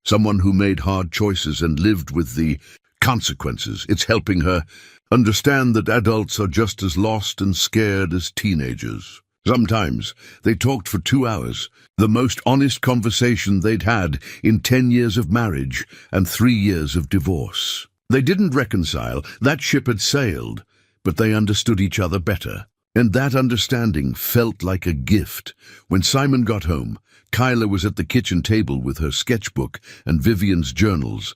someone who made hard choices and lived with the consequences. It's helping her understand that adults are just as lost and scared as teenagers. Sometimes they talked for 2 hours, the most honest conversation they'd had in 10 years of marriage and 3 years of divorce. They didn't reconcile, that ship had sailed, but they understood each other better. And that understanding felt like a gift. When Simon got home, Kyla was at the kitchen table with her sketchbook and Vivian's journals.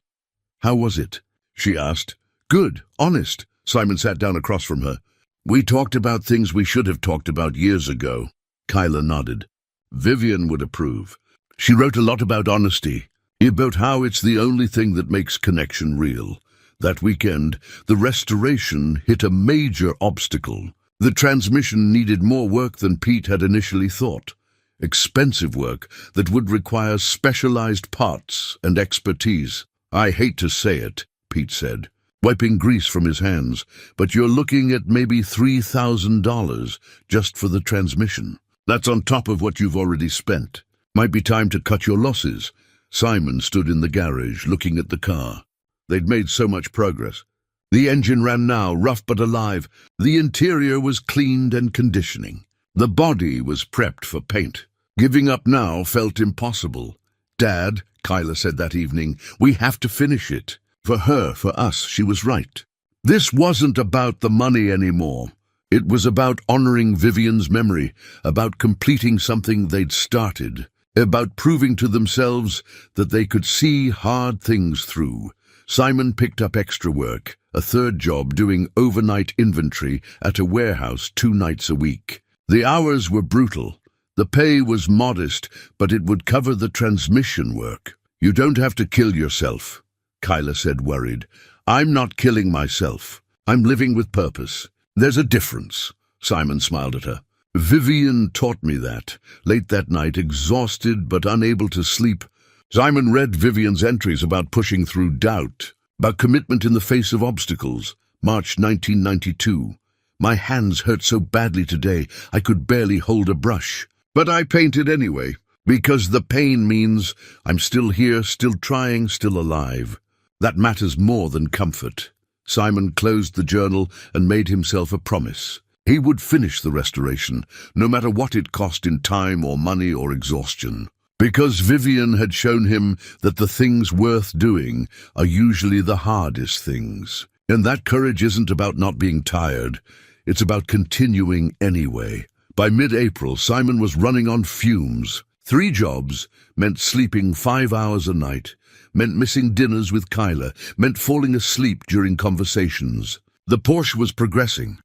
"How was it?" she asked. "Good, honest." Simon sat down across from her. "We talked about things we should have talked about years ago." Kyla nodded. Vivian would approve. She wrote a lot about honesty, about how it's the only thing that makes connection real. That weekend, the restoration hit a major obstacle. The transmission needed more work than Pete had initially thought. Expensive work that would require specialized parts and expertise. "I hate to say it," Pete said, wiping grease from his hands, "but you're looking at maybe $3,000 just for the transmission. That's on top of what you've already spent. Might be time to cut your losses." Simon stood in the garage, looking at the car. They'd made so much progress. The engine ran now, rough but alive. The interior was cleaned and conditioning. The body was prepped for paint. Giving up now felt impossible. "Dad," Kyla said that evening, "we have to finish it." For her, for us, she was right. This wasn't about the money anymore. It was about honoring Vivian's memory, about completing something they'd started, about proving to themselves that they could see hard things through. Simon picked up extra work, a third job doing overnight inventory at a warehouse 2 nights a week. The hours were brutal. The pay was modest, but it would cover the transmission work. "You don't have to kill yourself," Kyla said, worried. "I'm not killing myself. I'm living with purpose. There's a difference." Simon smiled at her. "Vivian taught me that." Late that night, exhausted but unable to sleep, Simon read Vivian's entries about pushing through doubt, about commitment in the face of obstacles. March 1992. "My hands hurt so badly today, I could barely hold a brush. But I painted anyway, because the pain means I'm still here, still trying, still alive. That matters more than comfort." Simon closed the journal and made himself a promise. He would finish the restoration, no matter what it cost in time or money or exhaustion. Because Vivian had shown him that the things worth doing are usually the hardest things. And that courage isn't about not being tired. It's about continuing anyway. By mid-April, Simon was running on fumes. 3 jobs meant sleeping 5 hours a night, meant missing dinners with Kyla, meant falling asleep during conversations. The Porsche was progressing.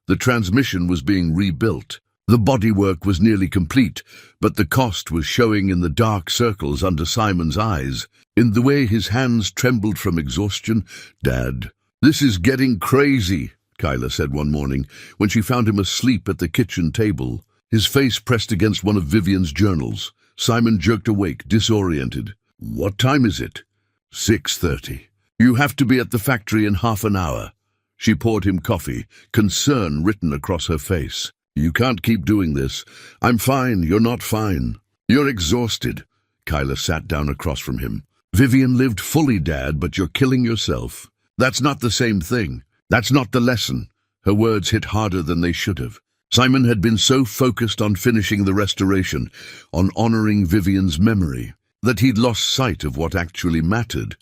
The transmission was being rebuilt. The bodywork was nearly complete, but the cost was showing in the dark circles under Simon's eyes, in the way his hands trembled from exhaustion. "Dad, this is getting crazy," Kyla said one morning, when she found him asleep at the kitchen table, his face pressed against one of Vivian's journals. Simon jerked awake, disoriented. "What time is it?" 6:30. "You have to be at the factory in half an hour." She poured him coffee, concern written across her face. "You can't keep doing this." "I'm fine, you're not fine. You're exhausted." Kyla sat down across from him. "Vivian lived fully, Dad, but you're killing yourself. That's not the same thing. That's not the lesson." Her words hit harder than they should have. Simon had been so focused on finishing the restoration, on honoring Vivian's memory, that he'd lost sight of what actually mattered,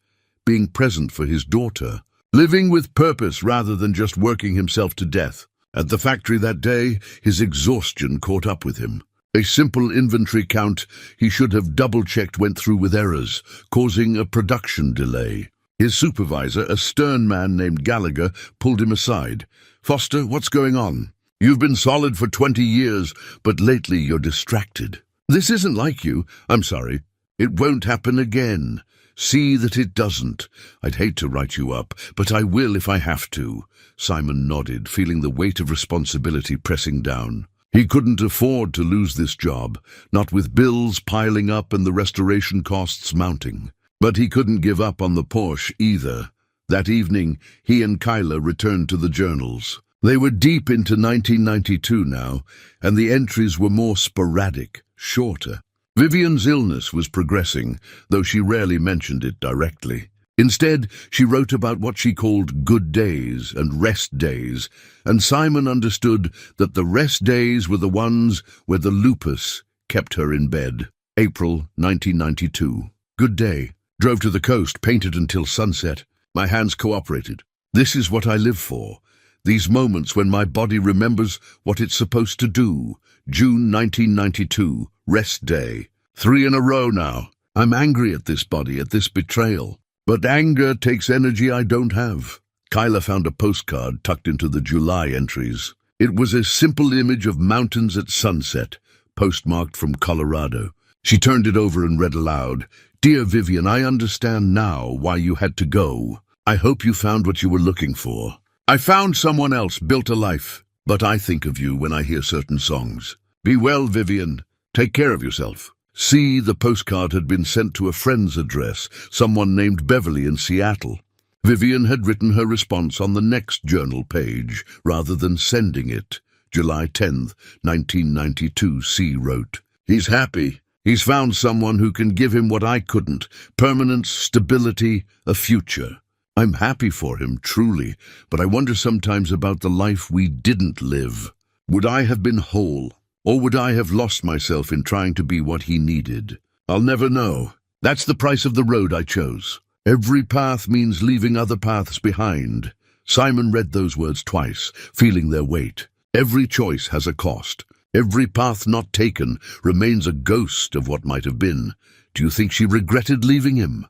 being present for his daughter, living with purpose rather than just working himself to death. At the factory that day, his exhaustion caught up with him. A simple inventory count he should have double-checked went through with errors, causing a production delay. His supervisor, a stern man named Gallagher, pulled him aside. "Foster, what's going on? You've been solid for 20 years, but lately you're distracted. This isn't like you. I'm sorry. It won't happen again. See that it doesn't. I'd hate to write you up, but I will if I have to." Simon nodded, feeling the weight of responsibility pressing down. He couldn't afford to lose this job, not with bills piling up and the restoration costs mounting. But he couldn't give up on the Porsche either. That evening, he and Kyla returned to the journals. They were deep into 1992 now, and the entries were more sporadic, shorter. Vivian's illness was progressing, though she rarely mentioned it directly. Instead, she wrote about what she called good days and rest days, and Simon understood that the rest days were the ones where the lupus kept her in bed. April 1992. Good day. Drove to the coast, painted until sunset. My hands cooperated. This is what I live for. These moments when my body remembers what it's supposed to do. June 1992, rest day. 3 in a row now. I'm angry at this body, at this betrayal. But anger takes energy I don't have. Kyla found a postcard tucked into the July entries. It was a simple image of mountains at sunset, postmarked from Colorado. She turned it over and read aloud. "Dear Vivian, I understand now why you had to go. I hope you found what you were looking for. I found someone else, built a life, but I think of you when I hear certain songs. Be well, Vivian. Take care of yourself." See, the postcard had been sent to a friend's address, someone named Beverly in Seattle. Vivian had written her response on the next journal page, rather than sending it. July 10th, 1992, C wrote, "He's happy. He's found someone who can give him what I couldn't, permanence, stability, a future. I'm happy for him, truly, but I wonder sometimes about the life we didn't live. Would I have been whole, or would I have lost myself in trying to be what he needed? I'll never know. That's the price of the road I chose. Every path means leaving other paths behind. Simon read those words twice, feeling their weight. Every choice has a cost. Every path not taken remains a ghost of what might have been. Do you think she regretted leaving him?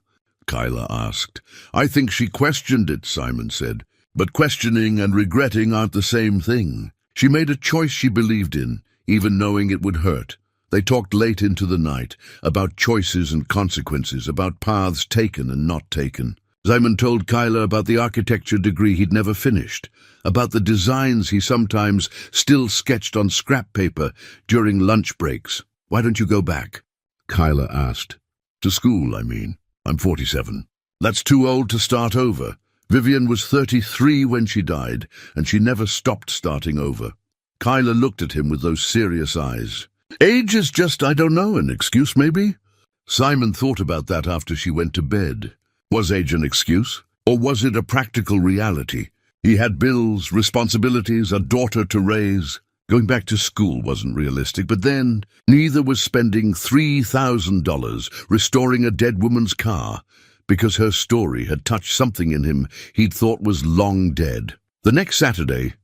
Kyla asked. I think she questioned it, Simon said. But questioning and regretting aren't the same thing. She made a choice she believed in, even knowing it would hurt. They talked late into the night, about choices and consequences, about paths taken and not taken. Simon told Kyla about the architecture degree he'd never finished, about the designs he sometimes still sketched on scrap paper during lunch breaks. Why don't you go back? Kyla asked. To school, I mean. I'm 47. That's too old to start over. Vivian was 33 when she died, and she never stopped starting over. Kyla looked at him with those serious eyes. Age is just, I don't know, an excuse maybe? Simon thought about that after she went to bed. Was age an excuse? Or was it a practical reality? He had bills, responsibilities, a daughter to raise. Going back to school wasn't realistic, but then neither was spending $3,000 restoring a dead woman's car because her story had touched something in him he'd thought was long dead. The next Saturday,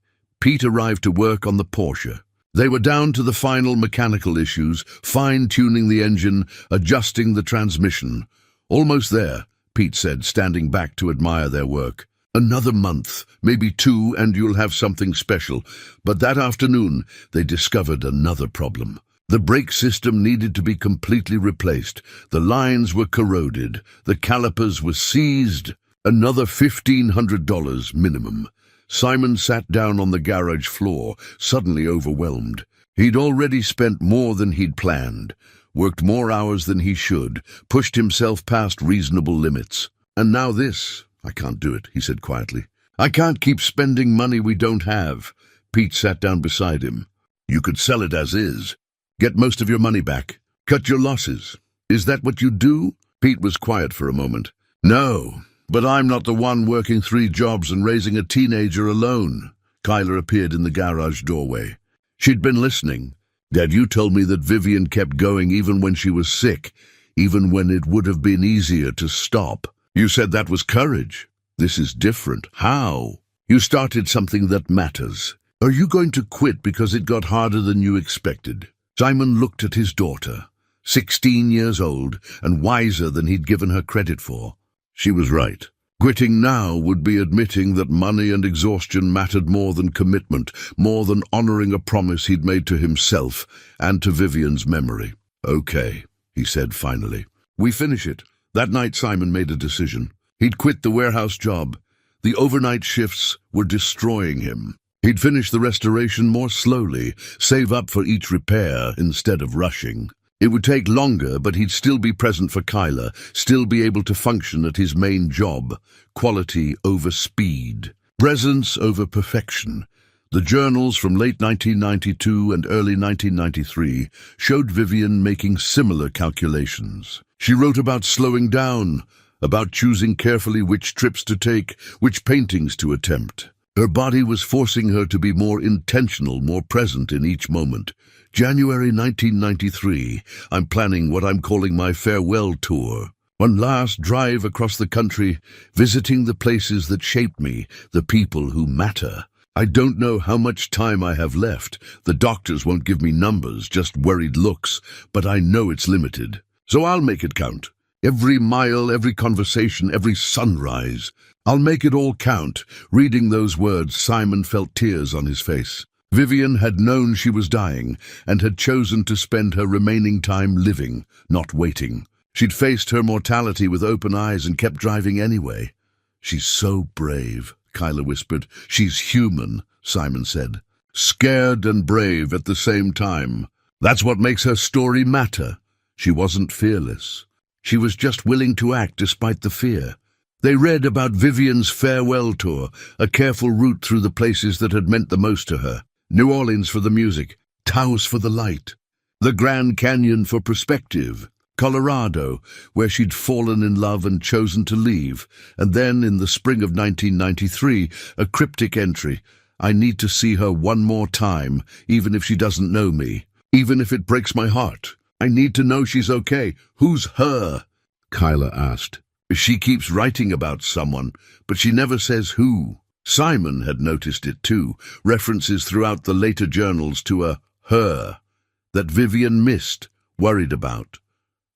Pete arrived to work on the Porsche. They were down to the final mechanical issues, fine-tuning the engine, adjusting the transmission. Almost there, Pete said, standing back to admire their work. Another month, maybe 2, and you'll have something special. But that afternoon, they discovered another problem. The brake system needed to be completely replaced. The lines were corroded. The calipers were seized. Another $1,500 minimum. Simon sat down on the garage floor, suddenly overwhelmed. He'd already spent more than he'd planned, worked more hours than he should, pushed himself past reasonable limits. And now this. I can't do it, he said quietly. I can't keep spending money we don't have. Pete sat down beside him. You could sell it as is. Get most of your money back. Cut your losses. Is that what you do? Pete was quiet for a moment. No, but I'm not the one working 3 jobs and raising a teenager alone. Kyla appeared in the garage doorway. She'd been listening. Dad, you told me that Vivian kept going even when she was sick, even when it would have been easier to stop. You said that was courage. This is different. How? You started something that matters. Are you going to quit because it got harder than you expected? Simon looked at his daughter, 16 years old and wiser than he'd given her credit for. She was right. Quitting now would be admitting that money and exhaustion mattered more than commitment, more than honoring a promise he'd made to himself and to Vivian's memory. Okay, he said finally. We finish it. That night Simon made a decision. He'd quit the warehouse job. The overnight shifts were destroying him. He'd finish the restoration more slowly, save up for each repair instead of rushing. It would take longer, but he'd still be present for Kyla, still be able to function at his main job. Quality over speed. Presence over perfection. The journals from late 1992 and early 1993 showed Vivian making similar calculations. She wrote about slowing down, about choosing carefully which trips to take, which paintings to attempt. Her body was forcing her to be more intentional, more present in each moment. January 1993, I'm planning what I'm calling my farewell tour. One last drive across the country, visiting the places that shaped me, the people who matter. I don't know how much time I have left. The doctors won't give me numbers, just worried looks, but I know it's limited. So I'll make it count. Every mile, every conversation, every sunrise. I'll make it all count. Reading those words, Simon felt tears on his face. Vivian had known she was dying and had chosen to spend her remaining time living, not waiting. She'd faced her mortality with open eyes and kept driving anyway. She's so brave, Kyla whispered. She's human, Simon said. Scared and brave at the same time. That's what makes her story matter. She wasn't fearless. She was just willing to act despite the fear. They read about Vivian's farewell tour, a careful route through the places that had meant the most to her. New Orleans for the music, Taos for the light, the Grand Canyon for perspective. Colorado, where she'd fallen in love and chosen to leave. And then, in the spring of 1993, a cryptic entry: "I need to see her one more time, even if she doesn't know me. Even if it breaks my heart. I need to know she's okay." "Who's her?" Kyla asked. "She keeps writing about someone, but she never says who." Simon had noticed it too, references throughout the later journals to a her that Vivian missed, worried about,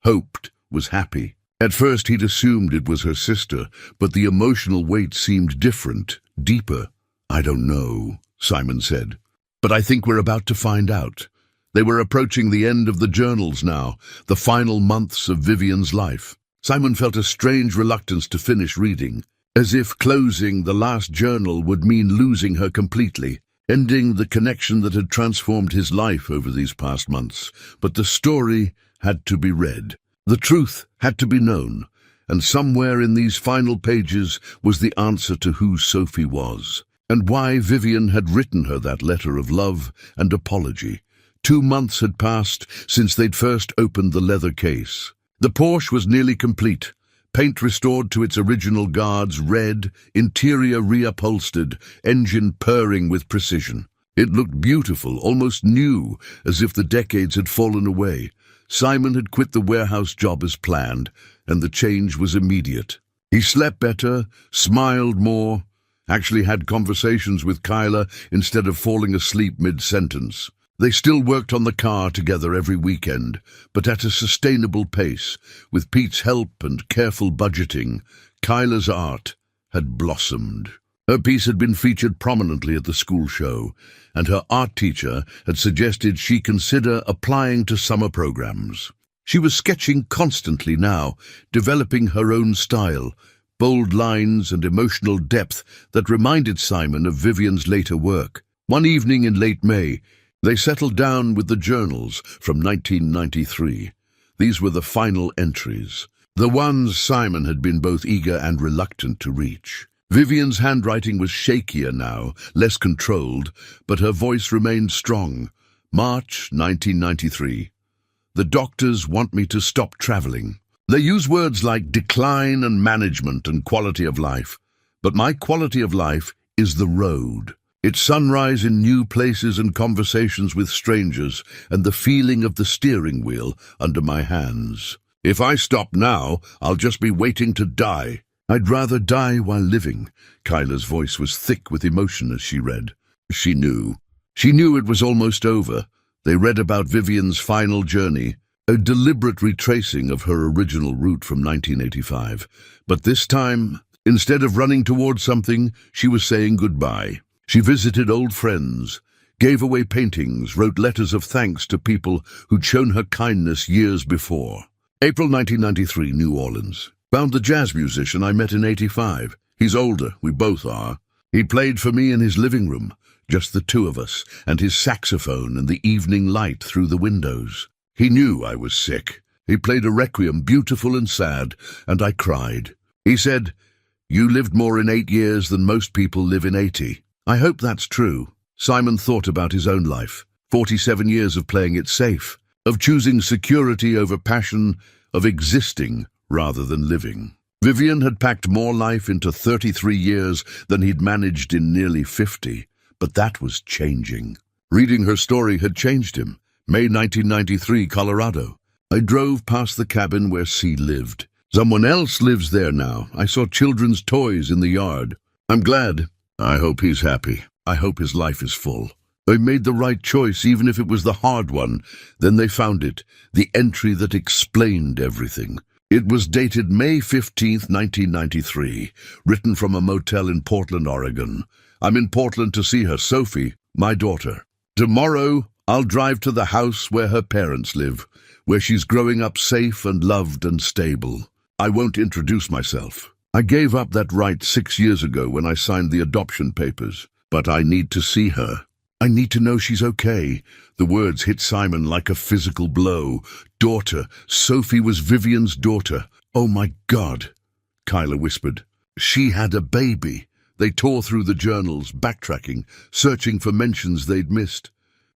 hoped was happy. At first he'd assumed it was her sister, but the emotional weight seemed different, deeper. "I don't know," Simon said, "but I think we're about to find out." They were approaching the end of the journals now, the final months of Vivian's life. Simon felt a strange reluctance to finish reading, as if closing the last journal would mean losing her completely, ending the connection that had transformed his life over these past months. But the story had to be read. The truth had to be known, and somewhere in these final pages was the answer to who Sophie was, and why Vivian had written her that letter of love and apology. 2 months had passed since they'd first opened the leather case. The Porsche was nearly complete. Paint restored to its original guards, red, interior reupholstered, engine purring with precision. It looked beautiful, almost new, as if the decades had fallen away. Simon had quit the warehouse job as planned, and the change was immediate. He slept better, smiled more, actually had conversations with Kyla instead of falling asleep mid-sentence. They still worked on the car together every weekend, but at a sustainable pace. With Pete's help and careful budgeting, Kyla's art had blossomed. Her piece had been featured prominently at the school show, and her art teacher had suggested she consider applying to summer programs. She was sketching constantly now, developing her own style, bold lines and emotional depth that reminded Simon of Vivian's later work. One evening in late May, they settled down with the journals from 1993. These were the final entries, the ones Simon had been both eager and reluctant to reach. Vivian's handwriting was shakier now, less controlled, but her voice remained strong. March 1993. "The doctors want me to stop traveling. They use words like decline and management and quality of life, but my quality of life is the road. It's sunrise in new places and conversations with strangers, and the feeling of the steering wheel under my hands. If I stop now, I'll just be waiting to die. I'd rather die while living." Kyla's voice was thick with emotion as she read. She knew. She knew it was almost over. They read about Vivian's final journey, a deliberate retracing of her original route from 1985. But this time, instead of running towards something, she was saying goodbye. She visited old friends, gave away paintings, wrote letters of thanks to people who'd shown her kindness years before. April 1993, New Orleans. Found the jazz musician I met in '85. He's older, we both are. He played for me in his living room, just the two of us, and his saxophone and the evening light through the windows. He knew I was sick. He played a requiem, beautiful and sad, and I cried. He said, "You lived more in 8 years than most people live in 80. I hope that's true. Simon thought about his own life, 47 years of playing it safe, of choosing security over passion, of existing rather than living. Vivian had packed more life into 33 years than he'd managed in nearly 50, but that was changing. Reading her story had changed him. May 1993, Colorado. I drove past the cabin where C lived. Someone else lives there now. I saw children's toys in the yard. I'm glad. I hope he's happy. I hope his life is full. They made the right choice, even if it was the hard one. Then they found it, the entry that explained everything. It was dated May 15th, 1993, written from a motel in Portland, Oregon. I'm in Portland to see her, Sophie, my daughter. Tomorrow, I'll drive to the house where her parents live, where she's growing up safe and loved and stable. I won't introduce myself. I gave up that right 6 years ago when I signed the adoption papers, but I need to see her. I need to know she's okay." The words hit Simon like a physical blow. Daughter. Sophie was Vivian's daughter. "Oh my God," Kyla whispered. She had a baby. They tore through the journals, backtracking, searching for mentions they'd missed.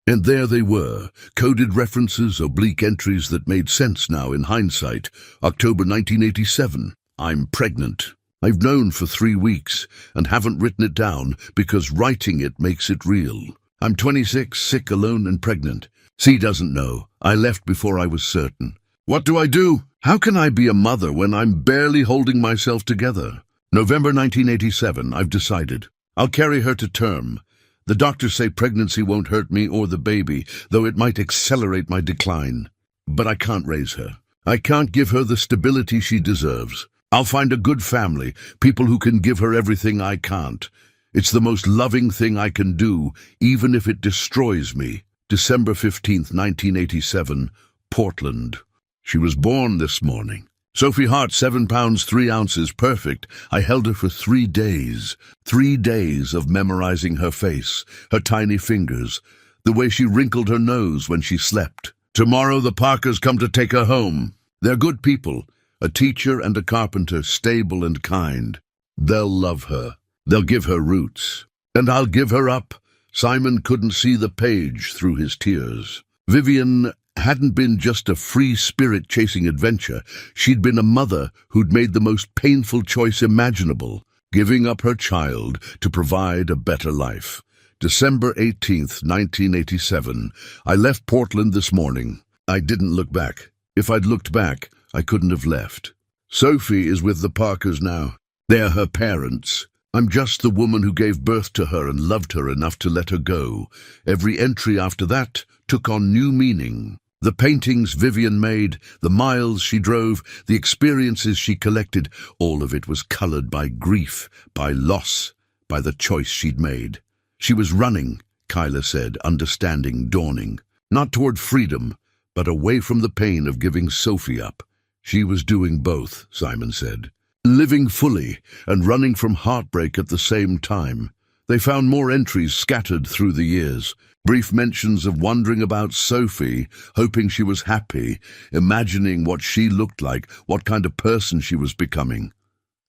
And there they were, coded references, oblique entries that made sense now in hindsight. October 1987. I'm pregnant. I've known for 3 weeks and haven't written it down because writing it makes it real. I'm 26, sick, alone and pregnant. C doesn't know. I left before I was certain. What do I do? How can I be a mother when I'm barely holding myself together? November 1987. I've decided. I'll carry her to term. The doctors say pregnancy won't hurt me or the baby, though it might accelerate my decline. But I can't raise her. I can't give her the stability she deserves. I'll find a good family, people who can give her everything I can't. It's the most loving thing I can do, even if it destroys me. December 15th, 1987, Portland. She was born this morning. Sophie Hart, 7 pounds 3 ounces, perfect. I held her for 3 days. 3 days of memorizing her face, her tiny fingers, the way she wrinkled her nose when she slept. Tomorrow the Parkers come to take her home. They're good people, a teacher and a carpenter, stable and kind. They'll love her. They'll give her roots. And I'll give her up. Simon couldn't see the page through his tears. Vivian hadn't been just a free spirit chasing adventure. She'd been a mother who'd made the most painful choice imaginable, giving up her child to provide a better life. December 18th, 1987. I left Portland this morning. I didn't look back. If I'd looked back, I couldn't have left. Sophie is with the Parkers now. They're her parents. I'm just the woman who gave birth to her and loved her enough to let her go. Every entry after that took on new meaning. The paintings Vivian made, the miles she drove, the experiences she collected, all of it was colored by grief, by loss, by the choice she'd made. She was running, Kyla said, understanding dawning. Not toward freedom, but away from the pain of giving Sophie up. She was doing both, Simon said. Living fully and running from heartbreak at the same time. They found more entries scattered through the years. Brief mentions of wondering about Sophie, hoping she was happy, imagining what she looked like, what kind of person she was becoming.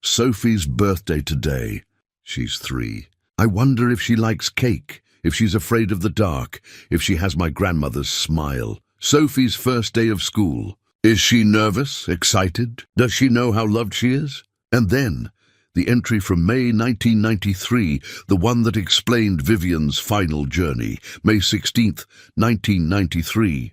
Sophie's birthday today. She's 3. I wonder if she likes cake, if she's afraid of the dark, if she has my grandmother's smile. Sophie's first day of school. Is she nervous, excited? Does she know how loved she is? And then, the entry from May 1993, the one that explained Vivian's final journey, May 16th, 1993.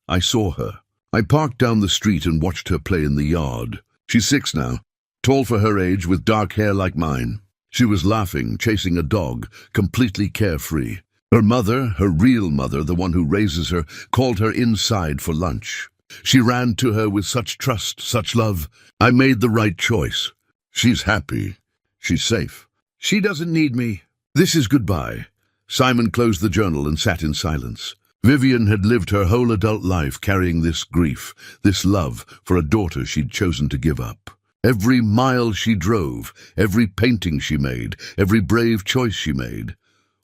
I saw her. I parked down the street and watched her play in the yard. She's 6 now, tall for her age, with dark hair like mine. She was laughing, chasing a dog, completely carefree. Her mother, her real mother, the one who raises her, called her inside for lunch. She ran to her with such trust, such love. I made the right choice. She's happy. She's safe. She doesn't need me. This is goodbye. Simon closed the journal and sat in silence. Vivian had lived her whole adult life carrying this grief, this love for a daughter she'd chosen to give up. Every mile she drove, every painting she made, every brave choice she made,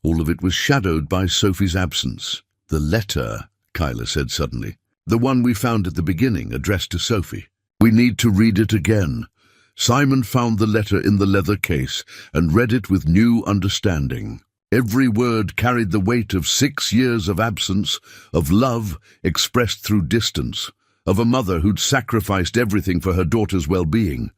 all of it was shadowed by Sophie's absence. The letter, Kyla said suddenly. The one we found at the beginning, addressed to Sophie. We need to read it again. Simon found the letter in the leather case and read it with new understanding. Every word carried the weight of 6 years of absence, of love expressed through distance, of a mother who'd sacrificed everything for her daughter's well-being.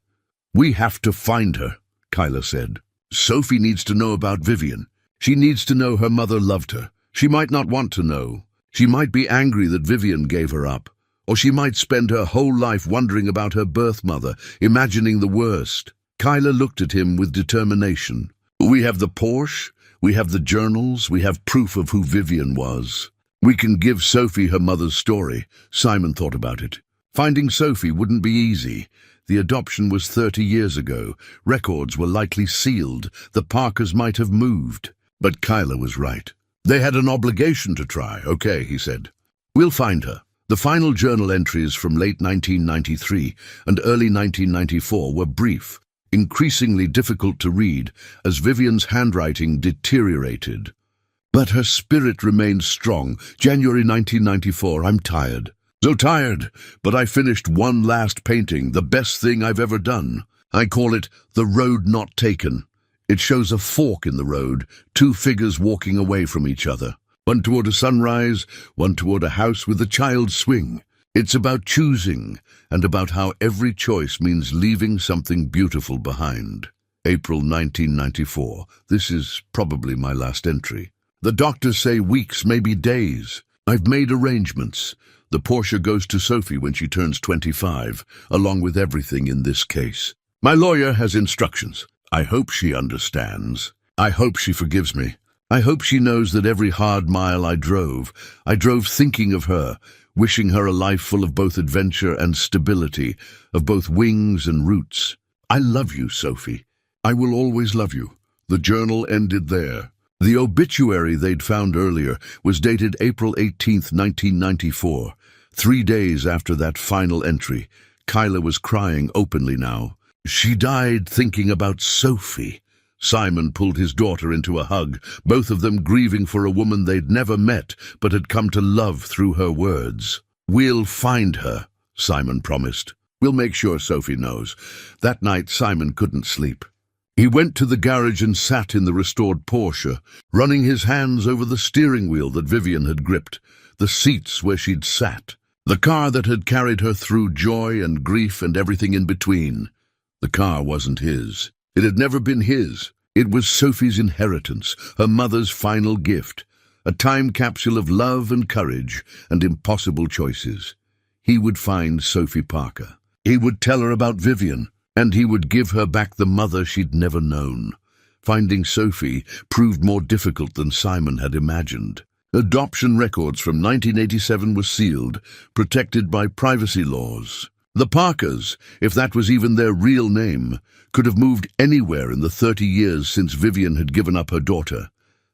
We have to find her, Kyla said. Sophie needs to know about Vivian. She needs to know her mother loved her. She might not want to know. She might be angry that Vivian gave her up, or she might spend her whole life wondering about her birth mother, imagining the worst. Kyla looked at him with determination. We have the Porsche, we have the journals, we have proof of who Vivian was. We can give Sophie her mother's story. Simon thought about it. Finding Sophie wouldn't be easy. The adoption was 30 years ago. Records were likely sealed. The Parkers might have moved. But Kyla was right. They had an obligation to try. Okay, he said. We'll find her. The final journal entries from late 1993 and early 1994 were brief, increasingly difficult to read as Vivian's handwriting deteriorated. But her spirit remained strong. January 1994, I'm tired. So tired, but I finished one last painting, the best thing I've ever done. I call it The Road Not Taken. It shows a fork in the road, 2 figures walking away from each other. One toward a sunrise, one toward a house with a child's swing. It's about choosing, and about how every choice means leaving something beautiful behind. April 1994. This is probably my last entry. The doctors say weeks, maybe days. I've made arrangements. The Porsche goes to Sophie when she turns 25, along with everything in this case. My lawyer has instructions. I hope she understands. I hope she forgives me. I hope she knows that every hard mile I drove thinking of her, wishing her a life full of both adventure and stability, of both wings and roots. I love you, Sophie. I will always love you. The journal ended there. The obituary they'd found earlier was dated April 18, 1994. 3 days after that final entry, Kyla was crying openly now. She died thinking about Sophie. Simon pulled his daughter into a hug, both of them grieving for a woman they'd never met but had come to love through her words. "We'll find her," Simon promised. "We'll make sure Sophie knows." That night, Simon couldn't sleep. He went to the garage and sat in the restored Porsche, running his hands over the steering wheel that Vivian had gripped, the seats where she'd sat, the car that had carried her through joy and grief and everything in between. The car wasn't his. It had never been his. It was Sophie's inheritance, her mother's final gift, a time capsule of love and courage and impossible choices. He would find Sophie Parker. He would tell her about Vivian, and he would give her back the mother she'd never known. Finding Sophie proved more difficult than Simon had imagined. Adoption records from 1987 were sealed, protected by privacy laws. The Parkers, if that was even their real name, could have moved anywhere in the 30 years since Vivian had given up her daughter.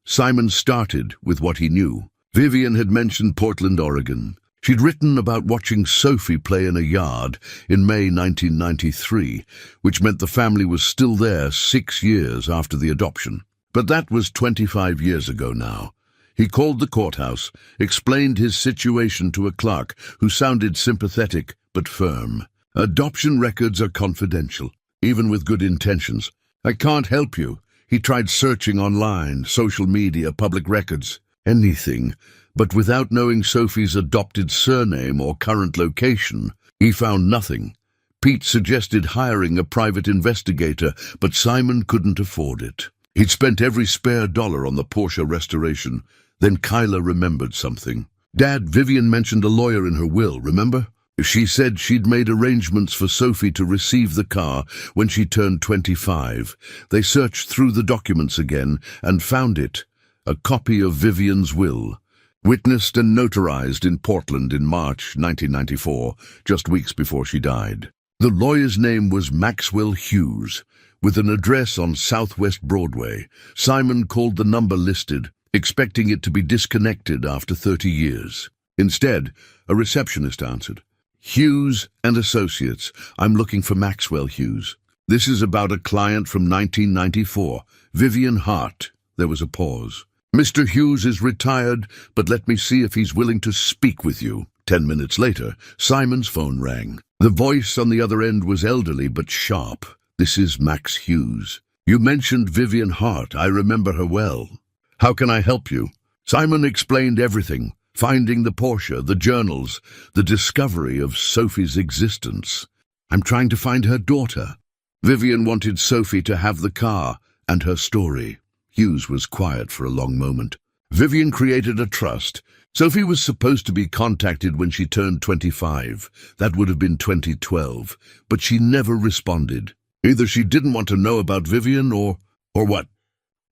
Simon started with what he knew. Vivian had mentioned Portland, Oregon. She'd written about watching Sophie play in a yard in May 1993, which meant the family was still there 6 years after the adoption. But that was 25 years ago now. He called the courthouse, explained his situation to a clerk who sounded sympathetic but firm. "Adoption records are confidential, even with good intentions. I can't help you." He tried searching online, social media, public records, anything. But without knowing Sophie's adopted surname or current location, he found nothing. Pete suggested hiring a private investigator, but Simon couldn't afford it. He'd spent every spare dollar on the Porsche restoration. Then Kyla remembered something. "Dad, Vivian mentioned a lawyer in her will, remember? She said she'd made arrangements for Sophie to receive the car when she turned 25. They searched through the documents again and found it, a copy of Vivian's will, witnessed and notarized in Portland in March 1994, just weeks before she died. The lawyer's name was Maxwell Hughes, with an address on Southwest Broadway. Simon called the number listed, expecting it to be disconnected after 30 years. Instead, a receptionist answered. "Hughes and Associates. I'm looking for Maxwell Hughes. This is about a client from 1994, Vivian Hart." There was a pause. "Mr. Hughes is retired, but let me see if he's willing to speak with you." 10 minutes later, Simon's phone rang. The voice on the other end was elderly but sharp. "This is Max Hughes. You mentioned Vivian Hart. I remember her well. How can I help you?" Simon explained everything. Finding the Porsche, the journals, the discovery of Sophie's existence. "I'm trying to find her daughter. Vivian wanted Sophie to have the car and her story." Hughes was quiet for a long moment. "Vivian created a trust. Sophie was supposed to be contacted when she turned 25. That would have been 2012. But she never responded. Either she didn't want to know about Vivian or what?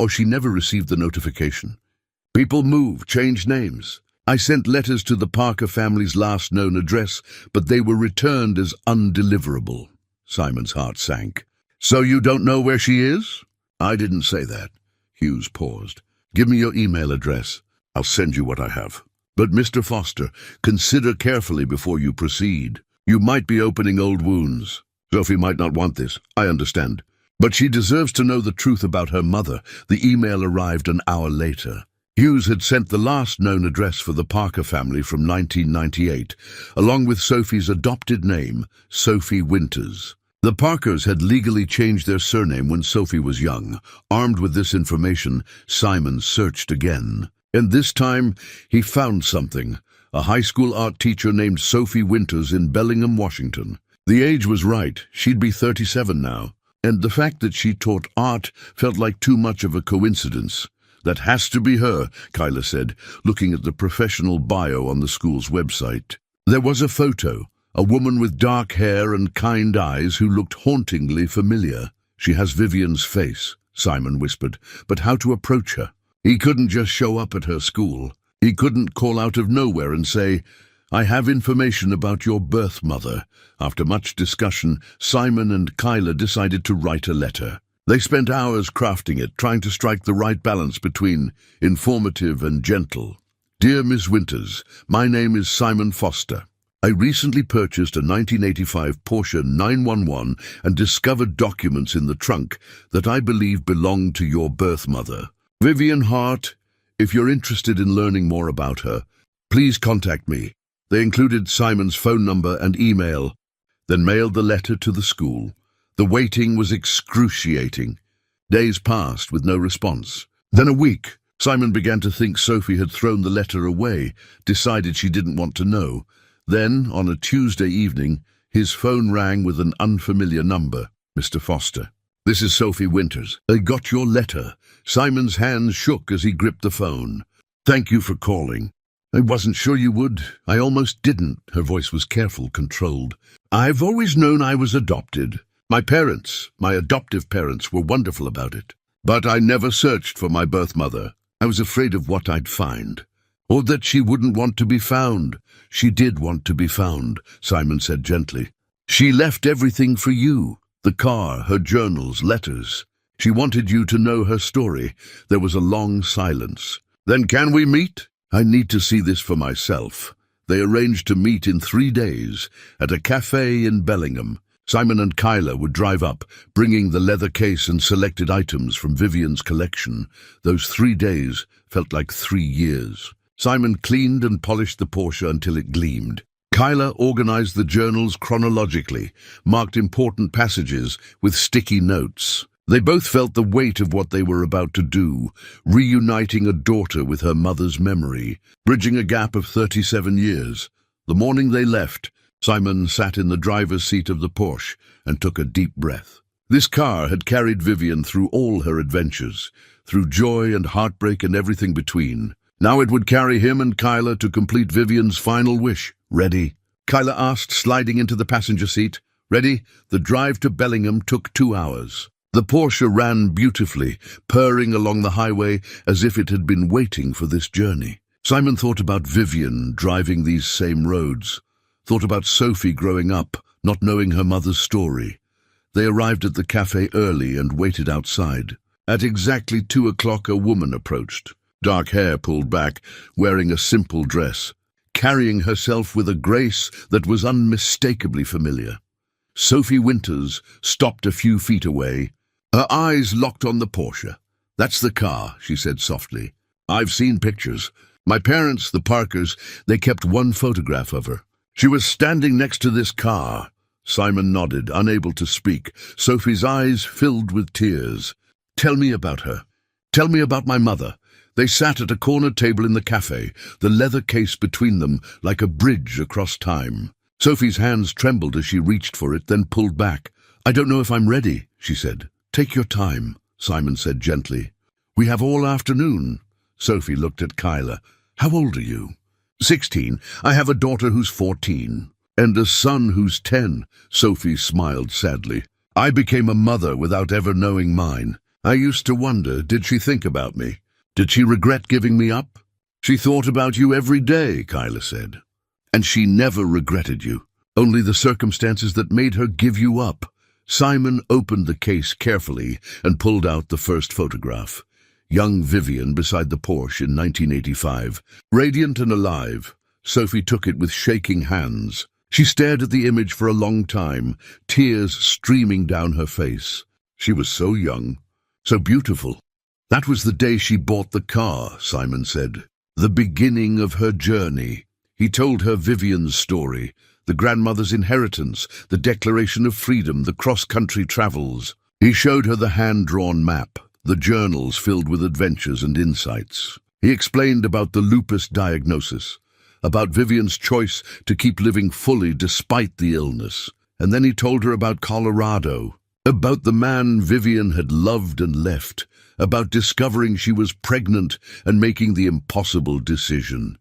Or she never received the notification. People move, change names. I sent letters to the Parker family's last known address, but they were returned as undeliverable." Simon's heart sank. "So you don't know where she is?" "I didn't say that." Hughes paused. "Give me your email address. I'll send you what I have. But Mr. Foster, consider carefully before you proceed. You might be opening old wounds. Sophie might not want this, I understand. But she deserves to know the truth about her mother." The email arrived an hour later. Hughes had sent the last known address for the Parker family from 1998, along with Sophie's adopted name, Sophie Winters. The Parkers had legally changed their surname when Sophie was young. Armed with this information, Simon searched again. And this time, he found something. A high school art teacher named Sophie Winters in Bellingham, Washington. The age was right. She'd be 37 now. And the fact that she taught art felt like too much of a coincidence. That has to be her, Kyla said, looking at the professional bio on the school's website. There was a photo, a woman with dark hair and kind eyes who looked hauntingly familiar. She has Vivian's face, Simon whispered, but how to approach her? He couldn't just show up at her school. He couldn't call out of nowhere and say, "I have information about your birth mother." After much discussion, Simon and Kyla decided to write a letter. They spent hours crafting it, trying to strike the right balance between informative and gentle. "Dear Miss Winters, my name is Simon Foster. I recently purchased a 1985 Porsche 911 and discovered documents in the trunk that I believe belong to your birth mother, Vivian Hart. If you're interested in learning more about her, please contact me." They included Simon's phone number and email, then mailed the letter to the school. The waiting was excruciating. Days passed with no response. Then a week. Simon began to think Sophie had thrown the letter away, decided she didn't want to know. Then, on a Tuesday evening, his phone rang with an unfamiliar number. "Mr. Foster, this is Sophie Winters. I got your letter." Simon's hands shook as he gripped the phone. "Thank you for calling. I wasn't sure you would. I almost didn't." Her voice was careful, controlled. "I've always known I was adopted. My adoptive parents, were wonderful about it. But I never searched for my birth mother. I was afraid of what I'd find. Or that she wouldn't want to be found." "She did want to be found," Simon said gently. "She left everything for you. The car, her journals, letters. She wanted you to know her story." There was a long silence. "Then can we meet? I need to see this for myself." They arranged to meet in 3 days at a cafe in Bellingham. Simon and Kyla would drive up, bringing the leather case and selected items from Vivian's collection. Those 3 days felt like 3 years. Simon cleaned and polished the Porsche until it gleamed. Kyla organized the journals chronologically, marked important passages with sticky notes. They both felt the weight of what they were about to do, reuniting a daughter with her mother's memory, bridging a gap of 37 years. The morning they left, Simon sat in the driver's seat of the Porsche and took a deep breath. This car had carried Vivian through all her adventures, through joy and heartbreak and everything between. Now it would carry him and Kyla to complete Vivian's final wish. "Ready?" Kyla asked, sliding into the passenger seat. "Ready?" The drive to Bellingham took 2 hours. The Porsche ran beautifully, purring along the highway as if it had been waiting for this journey. Simon thought about Vivian driving these same roads, thought about Sophie growing up, not knowing her mother's story. They arrived at the cafe early and waited outside. At exactly 2 o'clock a woman approached, dark hair pulled back, wearing a simple dress, carrying herself with a grace that was unmistakably familiar. Sophie Winters stopped a few feet away. Her eyes locked on the Porsche. "That's the car," she said softly. "I've seen pictures. My parents, the Parkers, they kept one photograph of her. She was standing next to this car." Simon nodded, unable to speak. Sophie's eyes filled with tears. "Tell me about her. Tell me about my mother." They sat at a corner table in the cafe, the leather case between them like a bridge across time. Sophie's hands trembled as she reached for it, then pulled back. "I don't know if I'm ready," she said. "Take your time," Simon said gently. "We have all afternoon." Sophie looked at Kyla. "How old are you?" 16. "I have a daughter who's 14. And a son who's 10. Sophie smiled sadly. "I became a mother without ever knowing mine. I used to wonder, did she think about me? Did she regret giving me up?" "She thought about you every day," Kyla said. "And she never regretted you. Only the circumstances that made her give you up." Simon opened the case carefully and pulled out the first photograph. Young Vivian beside the Porsche in 1985. Radiant and alive, Sophie took it with shaking hands. She stared at the image for a long time, tears streaming down her face. She was so young, so beautiful. "That was the day she bought the car," Simon said. "The beginning of her journey." He told her Vivian's story, the grandmother's inheritance, the declaration of freedom, the cross-country travels. He showed her the hand-drawn map, the journals filled with adventures and insights. He explained about the lupus diagnosis, about Vivian's choice to keep living fully despite the illness. And then he told her about Colorado, about the man Vivian had loved and left, about discovering she was pregnant and making the impossible decision.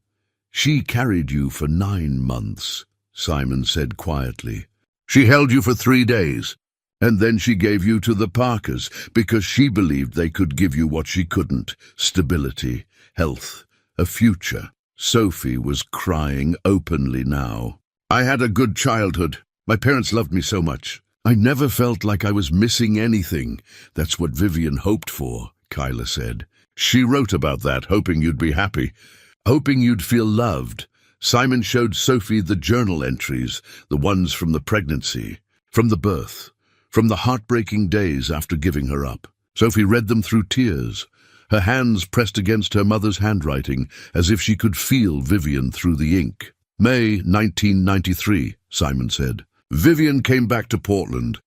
"She carried you for 9 months," Simon said quietly. "She held you for 3 days, and then she gave you to the Parkers because she believed they could give you what she couldn't: stability, health, a future." Sophie was crying openly now. "I had a good childhood. My parents loved me so much. I never felt like I was missing anything." "That's what Vivian hoped for," Kyla said. "She wrote about that, hoping you'd be happy, hoping you'd feel loved." Simon showed Sophie the journal entries, the ones from the pregnancy, from the birth, from the heartbreaking days after giving her up. Sophie read them through tears, her hands pressed against her mother's handwriting, as if she could feel Vivian through the ink. "May 1993, Simon said. "Vivian came back to Portland.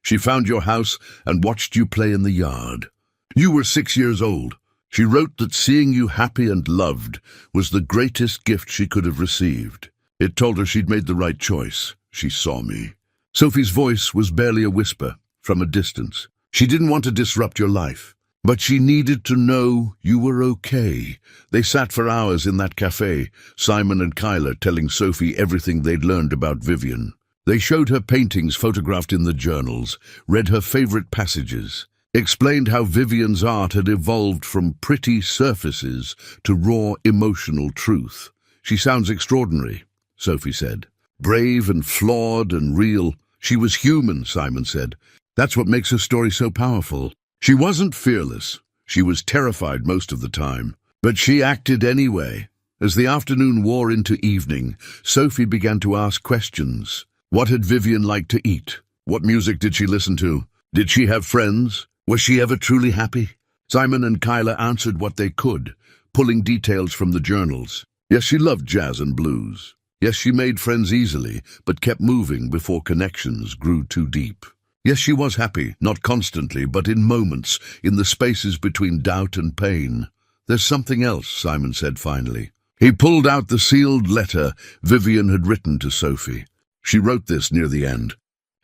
She found your house and watched you play in the yard. You were 6 years old. She wrote that seeing you happy and loved was the greatest gift she could have received. It told her she'd made the right choice. She saw me." Sophie's voice was barely a whisper, from a distance. "She didn't want to disrupt your life, but she needed to know you were okay." They sat for hours in that cafe, Simon and Kyla telling Sophie everything they'd learned about Vivian. They showed her paintings photographed in the journals, read her favorite passages, explained how Vivian's art had evolved from pretty surfaces to raw emotional truth. "She sounds extraordinary," Sophie said. "Brave and flawed and real. She was human," Simon said. "That's what makes her story so powerful. She wasn't fearless. She was terrified most of the time. But she acted anyway." As the afternoon wore into evening, Sophie began to ask questions. What had Vivian liked to eat? What music did she listen to? Did she have friends? Was she ever truly happy? Simon and Kyla answered what they could, pulling details from the journals. Yes, she loved jazz and blues. Yes, she made friends easily, but kept moving before connections grew too deep. Yes, she was happy, not constantly, but in moments, in the spaces between doubt and pain. "There's something else," Simon said finally. He pulled out the sealed letter Vivian had written to Sophie. She wrote this near the end.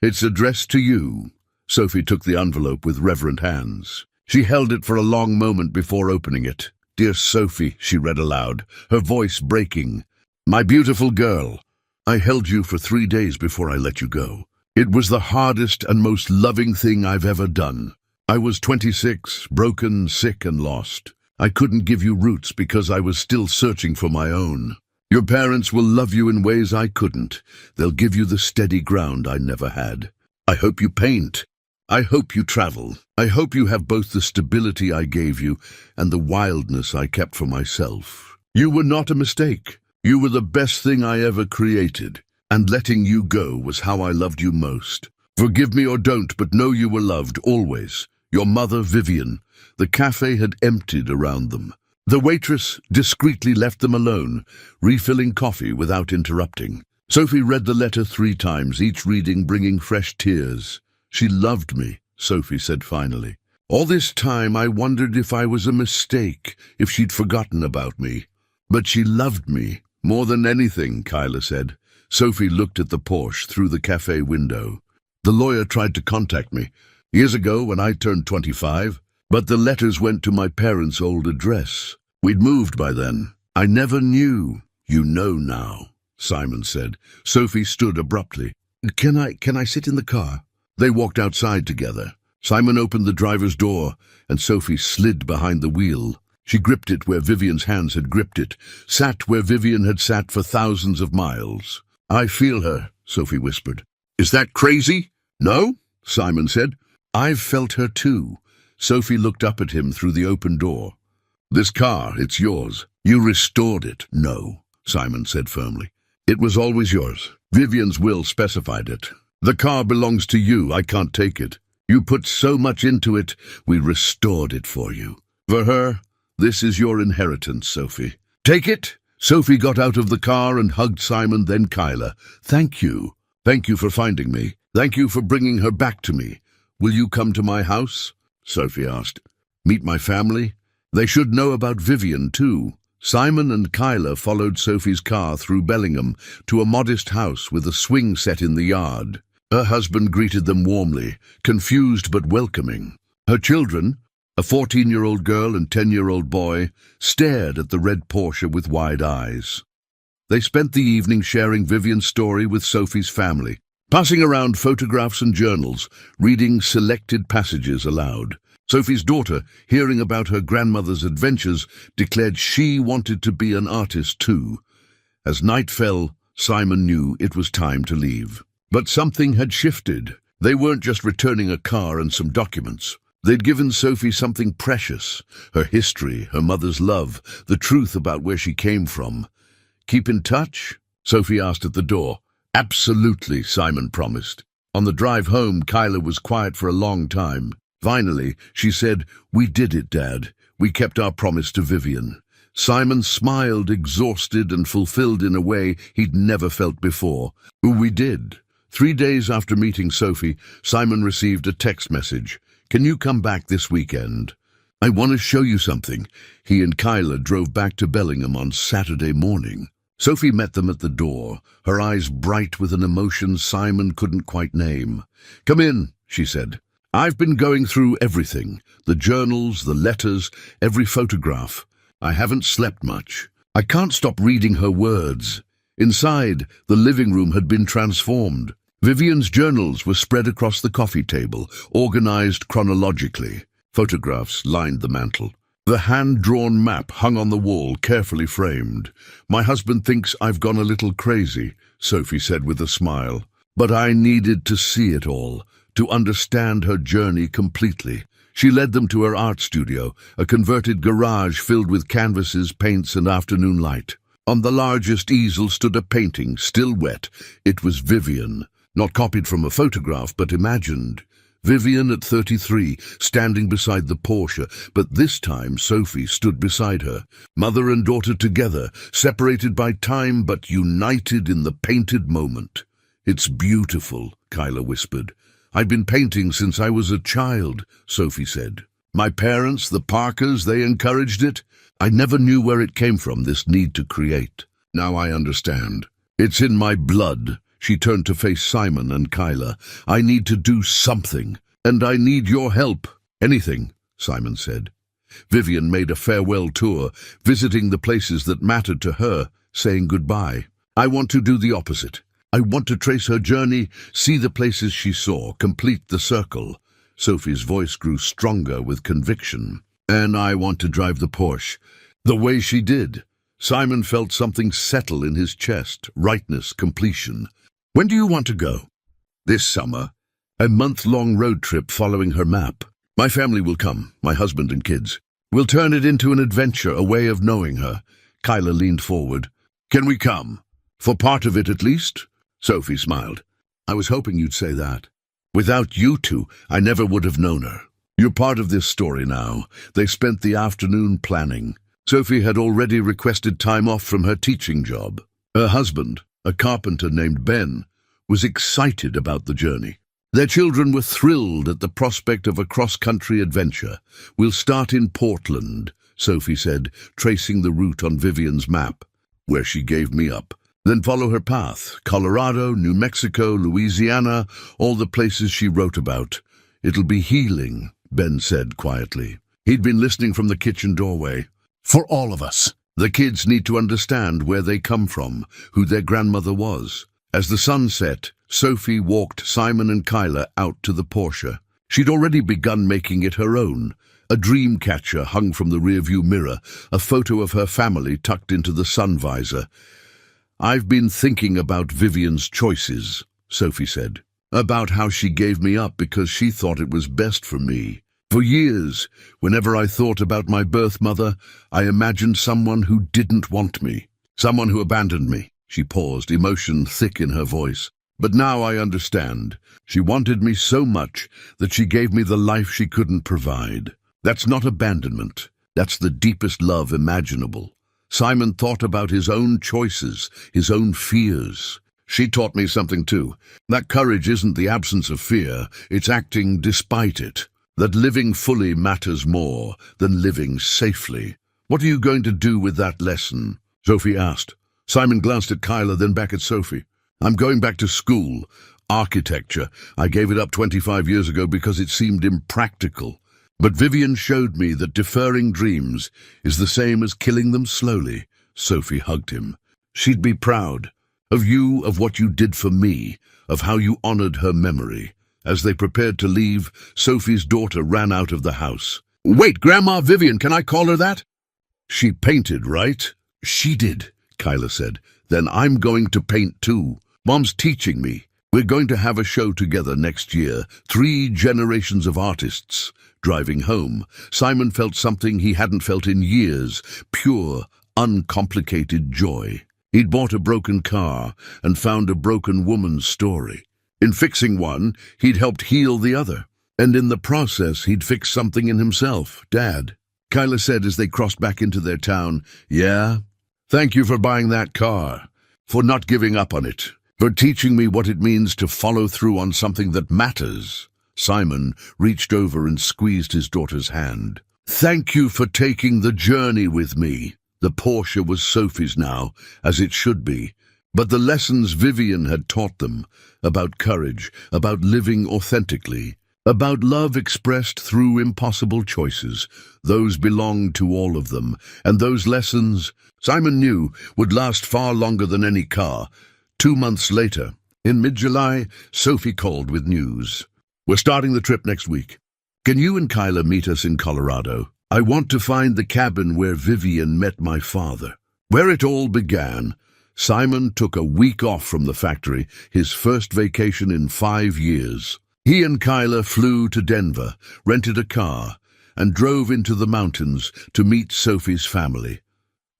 "It's addressed to you." Sophie took the envelope with reverent hands. She held it for a long moment before opening it. "Dear Sophie," she read aloud, her voice breaking. "My beautiful girl, I held you for 3 days before I let you go. It was the hardest and most loving thing I've ever done. I was 26, broken, sick, and lost. I couldn't give you roots because I was still searching for my own. Your parents will love you in ways I couldn't. They'll give you the steady ground I never had. I hope you paint. I hope you travel. I hope you have both the stability I gave you and the wildness I kept for myself. You were not a mistake. You were the best thing I ever created. And letting you go was how I loved you most. Forgive me or don't, but know you were loved, always. Your mother, Vivian." The cafe had emptied around them. The waitress discreetly left them alone, refilling coffee without interrupting. Sophie read the letter 3 times, each reading bringing fresh tears. "She loved me," Sophie said finally. "All this time I wondered if I was a mistake, if she'd forgotten about me. But she loved me, more than anything," Kyla said. Sophie looked at the Porsche through the cafe window. "The lawyer tried to contact me years ago when I turned 25, but the letters went to my parents' old address. We'd moved by then. I never knew." "You know now," Simon said. Sophie stood abruptly. Can I sit in the car?" They walked outside together. Simon opened the driver's door, and Sophie slid behind the wheel. She gripped it where Vivian's hands had gripped it, sat where Vivian had sat for thousands of miles. "I feel her," Sophie whispered. "Is that crazy?" "No," Simon said. "I've felt her too." Sophie looked up at him through the open door. "This car, it's yours. You restored it." "No," Simon said firmly. "It was always yours. Vivian's will specified it. The car belongs to you. I can't take it. You put so much into it, we restored it for you. For her, this is your inheritance, Sophie. Take it." Sophie got out of the car and hugged Simon, then Kyla. "Thank you. Thank you for finding me. Thank you for bringing her back to me. Will you come to my house?" Sophie asked. "Meet my family?" They should know about Vivian, too. Simon and Kyla followed Sophie's car through Bellingham to a modest house with a swing set in the yard. Her husband greeted them warmly, confused but welcoming. Her children, a 14-year-old girl and 10-year-old boy, stared at the red Porsche with wide eyes. They spent the evening sharing Vivian's story with Sophie's family, passing around photographs and journals, reading selected passages aloud. Sophie's daughter, hearing about her grandmother's adventures, declared she wanted to be an artist too. As night fell, Simon knew it was time to leave. But something had shifted. They weren't just returning a car and some documents. They'd given Sophie something precious, her history, her mother's love, the truth about where she came from. "Keep in touch?" Sophie asked at the door. "Absolutely," Simon promised. On the drive home, Kyla was quiet for a long time. Finally, she said, "We did it, Dad. We kept our promise to Vivian." Simon smiled, exhausted and fulfilled in a way he'd never felt before. "We did." 3 days after meeting Sophie, Simon received a text message. "Can you come back this weekend? I want to show you something." He and Kyla drove back to Bellingham on Saturday morning. Sophie met them at the door, her eyes bright with an emotion Simon couldn't quite name. "Come in," she said. "I've been going through everything, the journals, the letters, every photograph. I haven't slept much. I can't stop reading her words." Inside, the living room had been transformed. Vivian's journals were spread across the coffee table, organized chronologically. Photographs lined the mantel. The hand-drawn map hung on the wall, carefully framed. "My husband thinks I've gone a little crazy," Sophie said with a smile. "But I needed to see it all, to understand her journey completely." She led them to her art studio, a converted garage filled with canvases, paints, and afternoon light. On the largest easel stood a painting, still wet. It was Vivian, not copied from a photograph, but imagined. Vivian at 33, standing beside the Porsche, but this time Sophie stood beside her. Mother and daughter together, separated by time but united in the painted moment. "It's beautiful," Kyla whispered. "I've been painting since I was a child," Sophie said. "My parents, the Parkers, they encouraged it. I never knew where it came from, this need to create. Now I understand. It's in my blood." She turned to face Simon and Kyla. "I need to do something, and I need your help." "Anything," Simon said. Vivian made a farewell tour, visiting the places that mattered to her, saying goodbye. "I want to do the opposite. I want to trace her journey, see the places she saw, complete the circle." Sophie's voice grew stronger with conviction. "And I want to drive the Porsche, the way she did." Simon felt something settle in his chest, rightness, completion. "When do you want to go?" "This summer. A month-long road trip following her map. My family will come, my husband and kids. We'll turn it into an adventure, a way of knowing her." Kyla leaned forward. "Can we come? For part of it at least?" Sophie smiled. "I was hoping you'd say that. Without you two, I never would have known her. You're part of this story now." They spent the afternoon planning. Sophie had already requested time off from her teaching job. Her husband, a carpenter named Ben, was excited about the journey. Their children were thrilled at the prospect of a cross-country adventure. "We'll start in Portland," Sophie said, tracing the route on Vivian's map, "where she gave me up. Then follow her path, Colorado, New Mexico, Louisiana, all the places she wrote about. It'll be healing," Ben said quietly. He'd been listening from the kitchen doorway. "For all of us. The kids need to understand where they come from, who their grandmother was." As the sun set, Sophie walked Simon and Kyla out to the Porsche. She'd already begun making it her own. A dream catcher hung from the rearview mirror, a photo of her family tucked into the sun visor. "I've been thinking about Vivian's choices," Sophie said. "About how she gave me up because she thought it was best for me. For years, whenever I thought about my birth mother, I imagined someone who didn't want me, someone who abandoned me." She paused, emotion thick in her voice. "But now I understand. She wanted me so much that she gave me the life she couldn't provide. That's not abandonment. That's the deepest love imaginable." Simon thought about his own choices, his own fears. "She taught me something too. That courage isn't the absence of fear, it's acting despite it." that living fully matters more than living safely. What are you going to do with that lesson? Sophie asked. Simon glanced at Kyla, then back at Sophie. I'm going back to school. Architecture. I gave it up 25 years ago because it seemed impractical. But Vivian showed me that deferring dreams is the same as killing them slowly. Sophie hugged him. She'd be proud of you, of what you did for me, of how you honored her memory. As they prepared to leave, Sophie's daughter ran out of the house. Wait, Grandma Vivian, can I call her that? She painted, right? She did, Kyla said. Then I'm going to paint too. Mom's teaching me. We're going to have a show together next year. 3 generations of artists. Driving home, Simon felt something he hadn't felt in years. Pure, uncomplicated joy. He'd bought a broken car and found a broken woman's story. In fixing one, he'd helped heal the other. And in the process, he'd fixed something in himself, Dad. Kyla said as they crossed back into their town, Yeah? Thank you for buying that car. For not giving up on it. For teaching me what it means to follow through on something that matters. Simon reached over and squeezed his daughter's hand. Thank you for taking the journey with me. The Porsche was Sophie's now, as it should be. But the lessons Vivian had taught them, about courage, about living authentically, about love expressed through impossible choices, those belonged to all of them. And those lessons, Simon knew, would last far longer than any car. 2 months later, in mid-July, Sophie called with news. We're starting the trip next week. Can you and Kyla meet us in Colorado? I want to find the cabin where Vivian met my father. Where it all began, Simon took a week off from the factory, his first vacation in 5 years. He and Kyla flew to Denver, rented a car, and drove into the mountains to meet Sophie's family.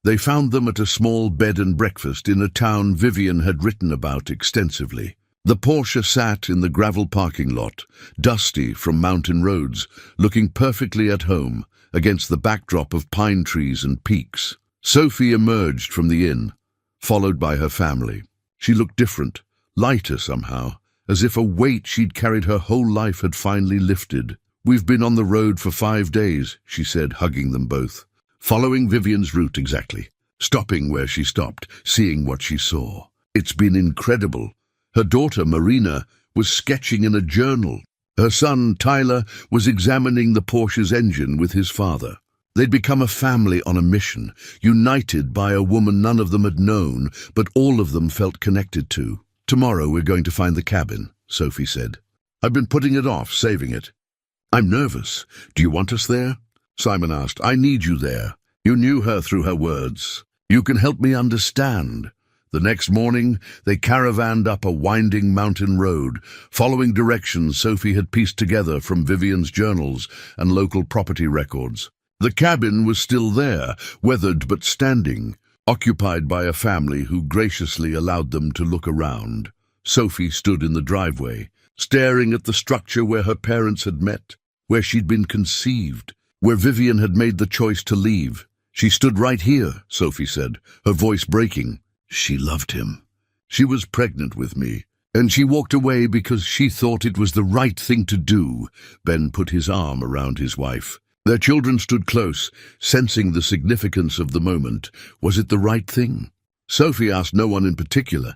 They found them at a small bed and breakfast in a town Vivian had written about extensively. The Porsche sat in the gravel parking lot, dusty from mountain roads, looking perfectly at home against the backdrop of pine trees and peaks. Sophie emerged from the inn, followed by her family. She looked different, lighter somehow, as if a weight she'd carried her whole life had finally lifted. We've been on the road for 5 days, she said, hugging them both. Following Vivian's route exactly, stopping where she stopped, seeing what she saw. It's been incredible. Her daughter, Marina, was sketching in a journal. Her son, Tyler, was examining the Porsche's engine with his father. They'd become a family on a mission, united by a woman none of them had known, but all of them felt connected to. Tomorrow we're going to find the cabin, Sophie said. I've been putting it off, saving it. I'm nervous. Do you want us there? Simon asked. I need you there. You knew her through her words. You can help me understand. The next morning, they caravanned up a winding mountain road, following directions Sophie had pieced together from Vivian's journals and local property records. The cabin was still there, weathered but standing, occupied by a family who graciously allowed them to look around. Sophie stood in the driveway, staring at the structure where her parents had met, where she'd been conceived, where Vivian had made the choice to leave. She stood right here, Sophie said, her voice breaking. She loved him. She was pregnant with me, and she walked away because she thought it was the right thing to do. Ben put his arm around his wife. Their children stood close, sensing the significance of the moment. Was it the right thing? Sophie asked no one in particular.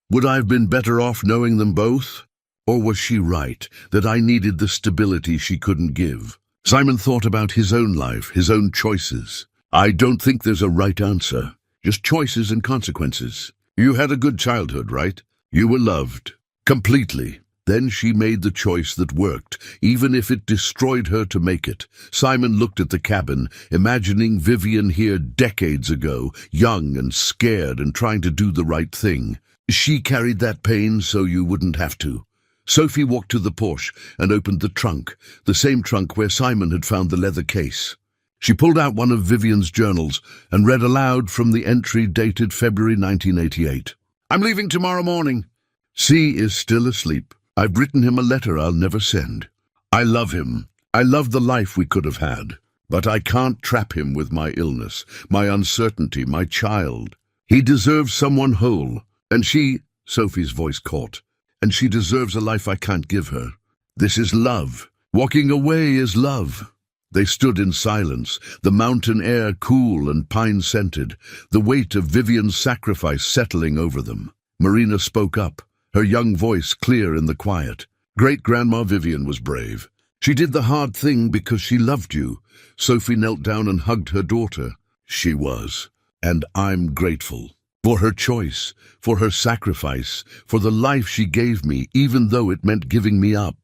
Would I have been better off knowing them both? Or was she right, that I needed the stability she couldn't give? Simon thought about his own life, his own choices. I don't think there's a right answer. Just choices and consequences. You had a good childhood, right? You were loved. Completely. Then she made the choice that worked, even if it destroyed her to make it. Simon looked at the cabin, imagining Vivian here decades ago, young and scared and trying to do the right thing. She carried that pain so you wouldn't have to. Sophie walked to the Porsche and opened the trunk, the same trunk where Simon had found the leather case. She pulled out one of Vivian's journals and read aloud from the entry dated February 1988. I'm leaving tomorrow morning. C is still asleep. I've written him a letter I'll never send. I love him. I love the life we could have had. But I can't trap him with my illness, my uncertainty, my child. He deserves someone whole. And she, Sophie's voice caught, and she deserves a life I can't give her. This is love. Walking away is love. They stood in silence, the mountain air cool and pine-scented, the weight of Vivian's sacrifice settling over them. Marina spoke up, her young voice clear in the quiet. Great-Grandma Vivian was brave. She did the hard thing because she loved you. Sophie knelt down and hugged her daughter. She was. And I'm grateful. For her choice, for her sacrifice, for the life she gave me, even though it meant giving me up.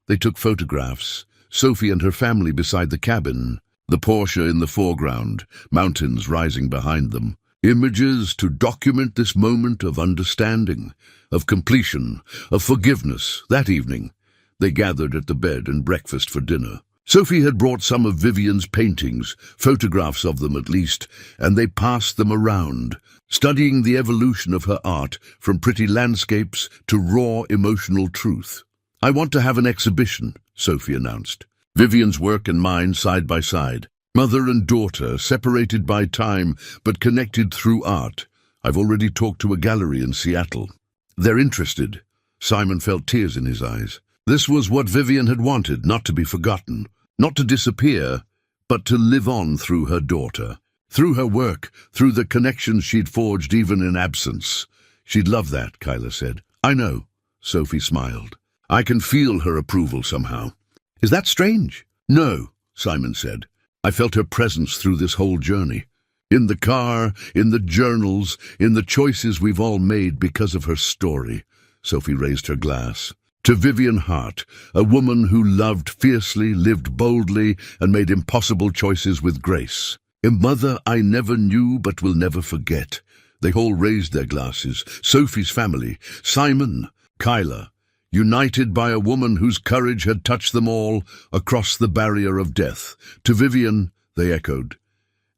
They took photographs. Sophie and her family beside the cabin, the Porsche in the foreground, mountains rising behind them. Images to document this moment of understanding, of completion, of forgiveness. That evening, they gathered at the bed and breakfast for dinner. Sophie had brought some of Vivian's paintings, photographs of them at least, and they passed them around, studying the evolution of her art from pretty landscapes to raw emotional truth. I want to have an exhibition, Sophie announced. Vivian's work and mine side by side. Mother and daughter, separated by time but connected through art. I've already talked to a gallery in Seattle. They're interested. Simon felt tears in his eyes. This was what Vivian had wanted, not to be forgotten, not to disappear, but to live on through her daughter. Through her work, through the connections she'd forged even in absence. She'd love that, Kyla said. I know, Sophie smiled. I can feel her approval somehow. Is that strange? No, Simon said. I felt her presence through this whole journey. In the car, in the journals, in the choices we've all made because of her story. Sophie raised her glass. To Vivian Hart, a woman who loved fiercely, lived boldly, and made impossible choices with grace. A mother I never knew but will never forget. They all raised their glasses. Sophie's family, Simon, Kyla, united by a woman whose courage had touched them all across the barrier of death. To Vivian, they echoed.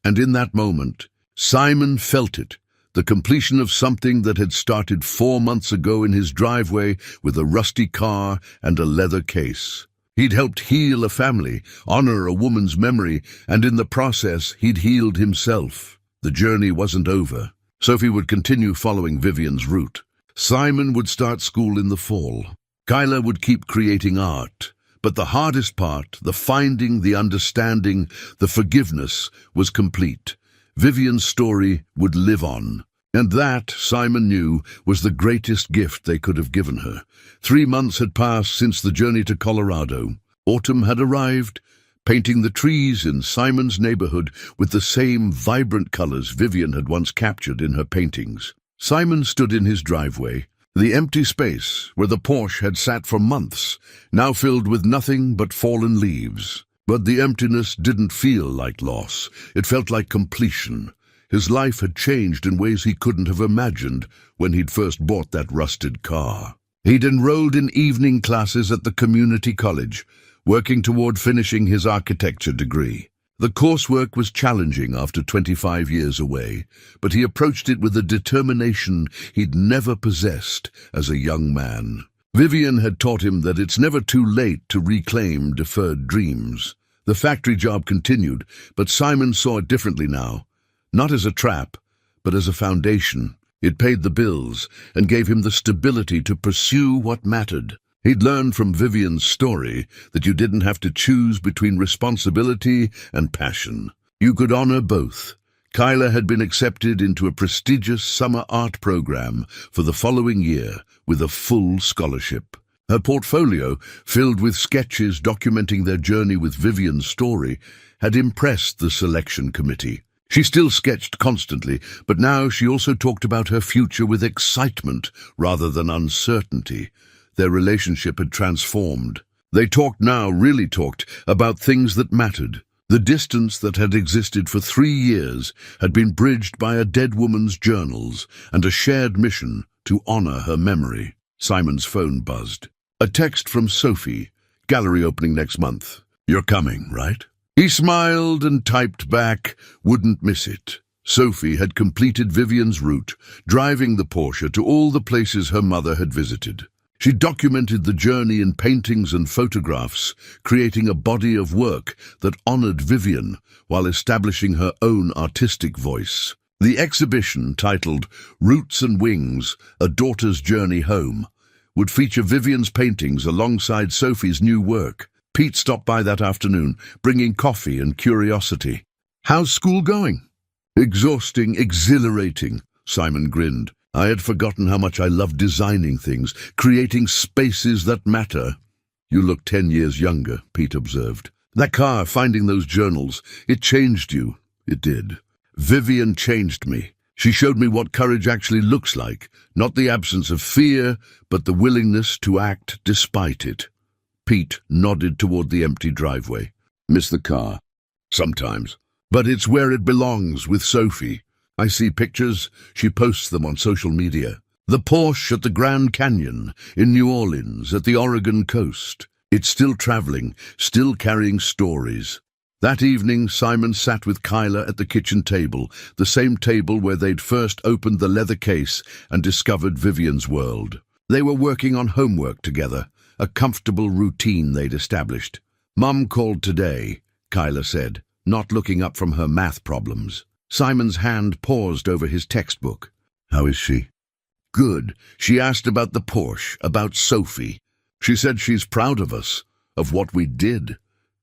And in that moment, Simon felt it, the completion of something that had started 4 months ago in his driveway with a rusty car and a leather case. He'd helped heal a family, honor a woman's memory, and in the process, he'd healed himself. The journey wasn't over. Sophie would continue following Vivian's route. Simon would start school in the fall. Kyla would keep creating art, but the hardest part, the finding, the understanding, the forgiveness, was complete. Vivian's story would live on, and that, Simon knew, was the greatest gift they could have given her. 3 months had passed since the journey to Colorado. Autumn had arrived, painting the trees in Simon's neighborhood with the same vibrant colors Vivian had once captured in her paintings. Simon stood in his driveway, the empty space where the Porsche had sat for months, now filled with nothing but fallen leaves. But the emptiness didn't feel like loss. It felt like completion. His life had changed in ways he couldn't have imagined when he'd first bought that rusted car. He'd enrolled in evening classes at the community college, working toward finishing his architecture degree. The coursework was challenging after 25 years away, but he approached it with a determination he'd never possessed as a young man. Vivian had taught him that it's never too late to reclaim deferred dreams. The factory job continued, but Simon saw it differently now. Not as a trap, but as a foundation. It paid the bills and gave him the stability to pursue what mattered. He'd learned from Vivian's story that you didn't have to choose between responsibility and passion. You could honor both. Kyla had been accepted into a prestigious summer art program for the following year with a full scholarship. Her portfolio, filled with sketches documenting their journey with Vivian's story, had impressed the selection committee. She still sketched constantly, but now she also talked about her future with excitement rather than uncertainty. Their relationship had transformed. They really talked, about things that mattered. The distance that had existed for 3 years had been bridged by a dead woman's journals and a shared mission to honor her memory. Simon's phone buzzed. A text from Sophie, gallery opening next month. You're coming, right? He smiled and typed back, wouldn't miss it. Sophie had completed Vivian's route, driving the Porsche to all the places her mother had visited. She documented the journey in paintings and photographs, creating a body of work that honored Vivian while establishing her own artistic voice. The exhibition, titled Roots and Wings, A Daughter's Journey Home, would feature Vivian's paintings alongside Sophie's new work. Pete stopped by that afternoon, bringing coffee and curiosity. "How's school going?" "Exhausting, exhilarating," Simon grinned. "I had forgotten how much I love designing things, creating spaces that matter." "You look 10 years younger," Pete observed. "That car, finding those journals, it changed you." "It did. Vivian changed me. She showed me what courage actually looks like, not the absence of fear, but the willingness to act despite it." Pete nodded toward the empty driveway. "Miss the car?" "Sometimes. But it's where it belongs, with Sophie. I see pictures, she posts them on social media. The Porsche at the Grand Canyon, in New Orleans, at the Oregon coast. It's still traveling, still carrying stories." That evening, Simon sat with Kyla at the kitchen table, the same table where they'd first opened the leather case and discovered Vivian's world. They were working on homework together, a comfortable routine they'd established. "Mum called today," Kyla said, not looking up from her math problems. Simon's hand paused over his textbook. "How is she?" "Good. She asked about the Porsche, about Sophie. She said she's proud of us, of what we did."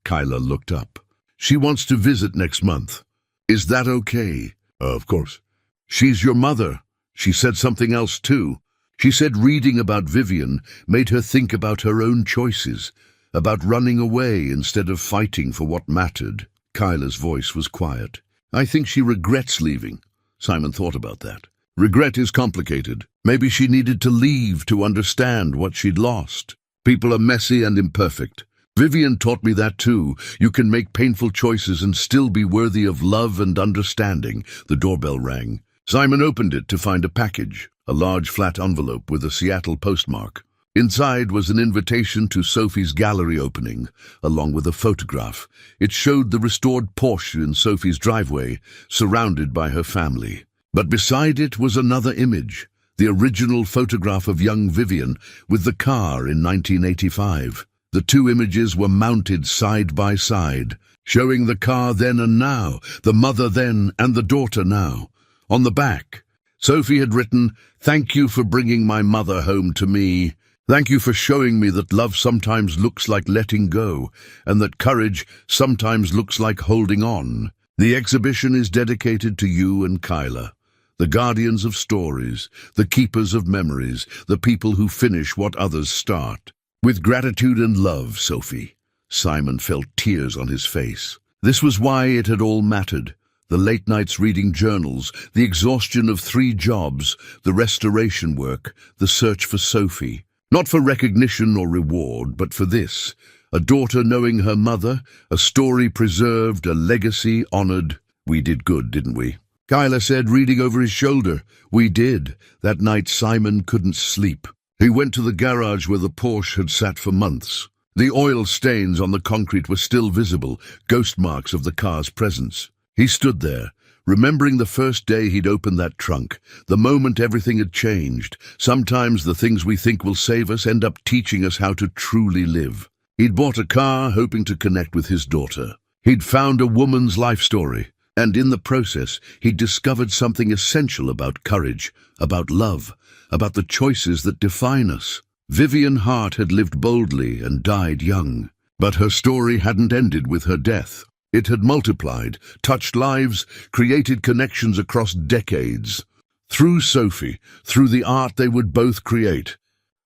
Kyla looked up. "She wants to visit next month. Is that okay?" "Of course." "She's your mother." She said something else too. She said reading about Vivian made her think about her own choices, about running away instead of fighting for what mattered. Kyla's voice was quiet. "I think she regrets leaving." Simon thought about that. Regret is complicated. Maybe she needed to leave to understand what she'd lost. People are messy and imperfect. Vivian taught me that too. You can make painful choices and still be worthy of love and understanding. The doorbell rang. Simon opened it to find a package, a large flat envelope with a Seattle postmark. Inside was an invitation to Sophie's gallery opening, along with a photograph. It showed the restored Porsche in Sophie's driveway, surrounded by her family. But beside it was another image, the original photograph of young Vivian with the car in 1985. The two images were mounted side by side, showing the car then and now, the mother then and the daughter now. On the back, Sophie had written, "Thank you for bringing my mother home to me. Thank you for showing me that love sometimes looks like letting go, and that courage sometimes looks like holding on. The exhibition is dedicated to you and Kyla, the guardians of stories, the keepers of memories, the people who finish what others start. With gratitude and love, Sophie." Simon felt tears on his face. This was why it had all mattered. The late nights reading journals, the exhaustion of 3 jobs, the restoration work, the search for Sophie. Not for recognition or reward, but for this. A daughter knowing her mother, a story preserved, a legacy honored. "We did good, didn't we?" Kyla said, reading over his shoulder. "We did." That night Simon couldn't sleep. He went to the garage where the Porsche had sat for months. The oil stains on the concrete were still visible, ghost marks of the car's presence. He stood there, remembering the first day he'd opened that trunk, the moment everything had changed. Sometimes the things we think will save us end up teaching us how to truly live. He'd bought a car hoping to connect with his daughter. He'd found a woman's life story, and in the process he'd discovered something essential about courage, about love, about the choices that define us. Vivian Hart had lived boldly and died young, but her story hadn't ended with her death. It had multiplied, touched lives, created connections across decades. Through Sophie, through the art they would both create,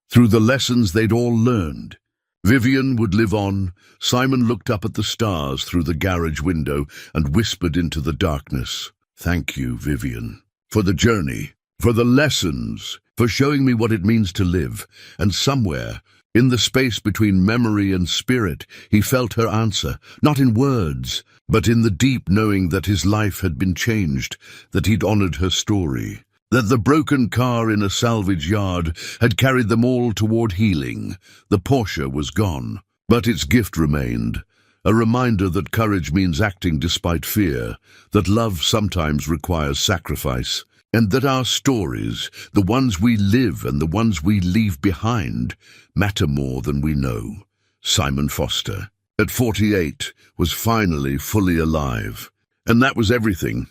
through the lessons they'd all learned. Vivian would live on. Simon looked up at the stars through the garage window and whispered into the darkness, "Thank you, Vivian, for the journey, for the lessons, for showing me what it means to live." And somewhere, in the space between memory and spirit, he felt her answer, not in words, but in the deep knowing that his life had been changed, that he'd honored her story, that the broken car in a salvage yard had carried them all toward healing. The Porsche was gone, but its gift remained, a reminder that courage means acting despite fear, that love sometimes requires sacrifice, and that our stories, the ones we live and the ones we leave behind, matter more than we know. Simon Foster, at 48, was finally fully alive. And that was everything.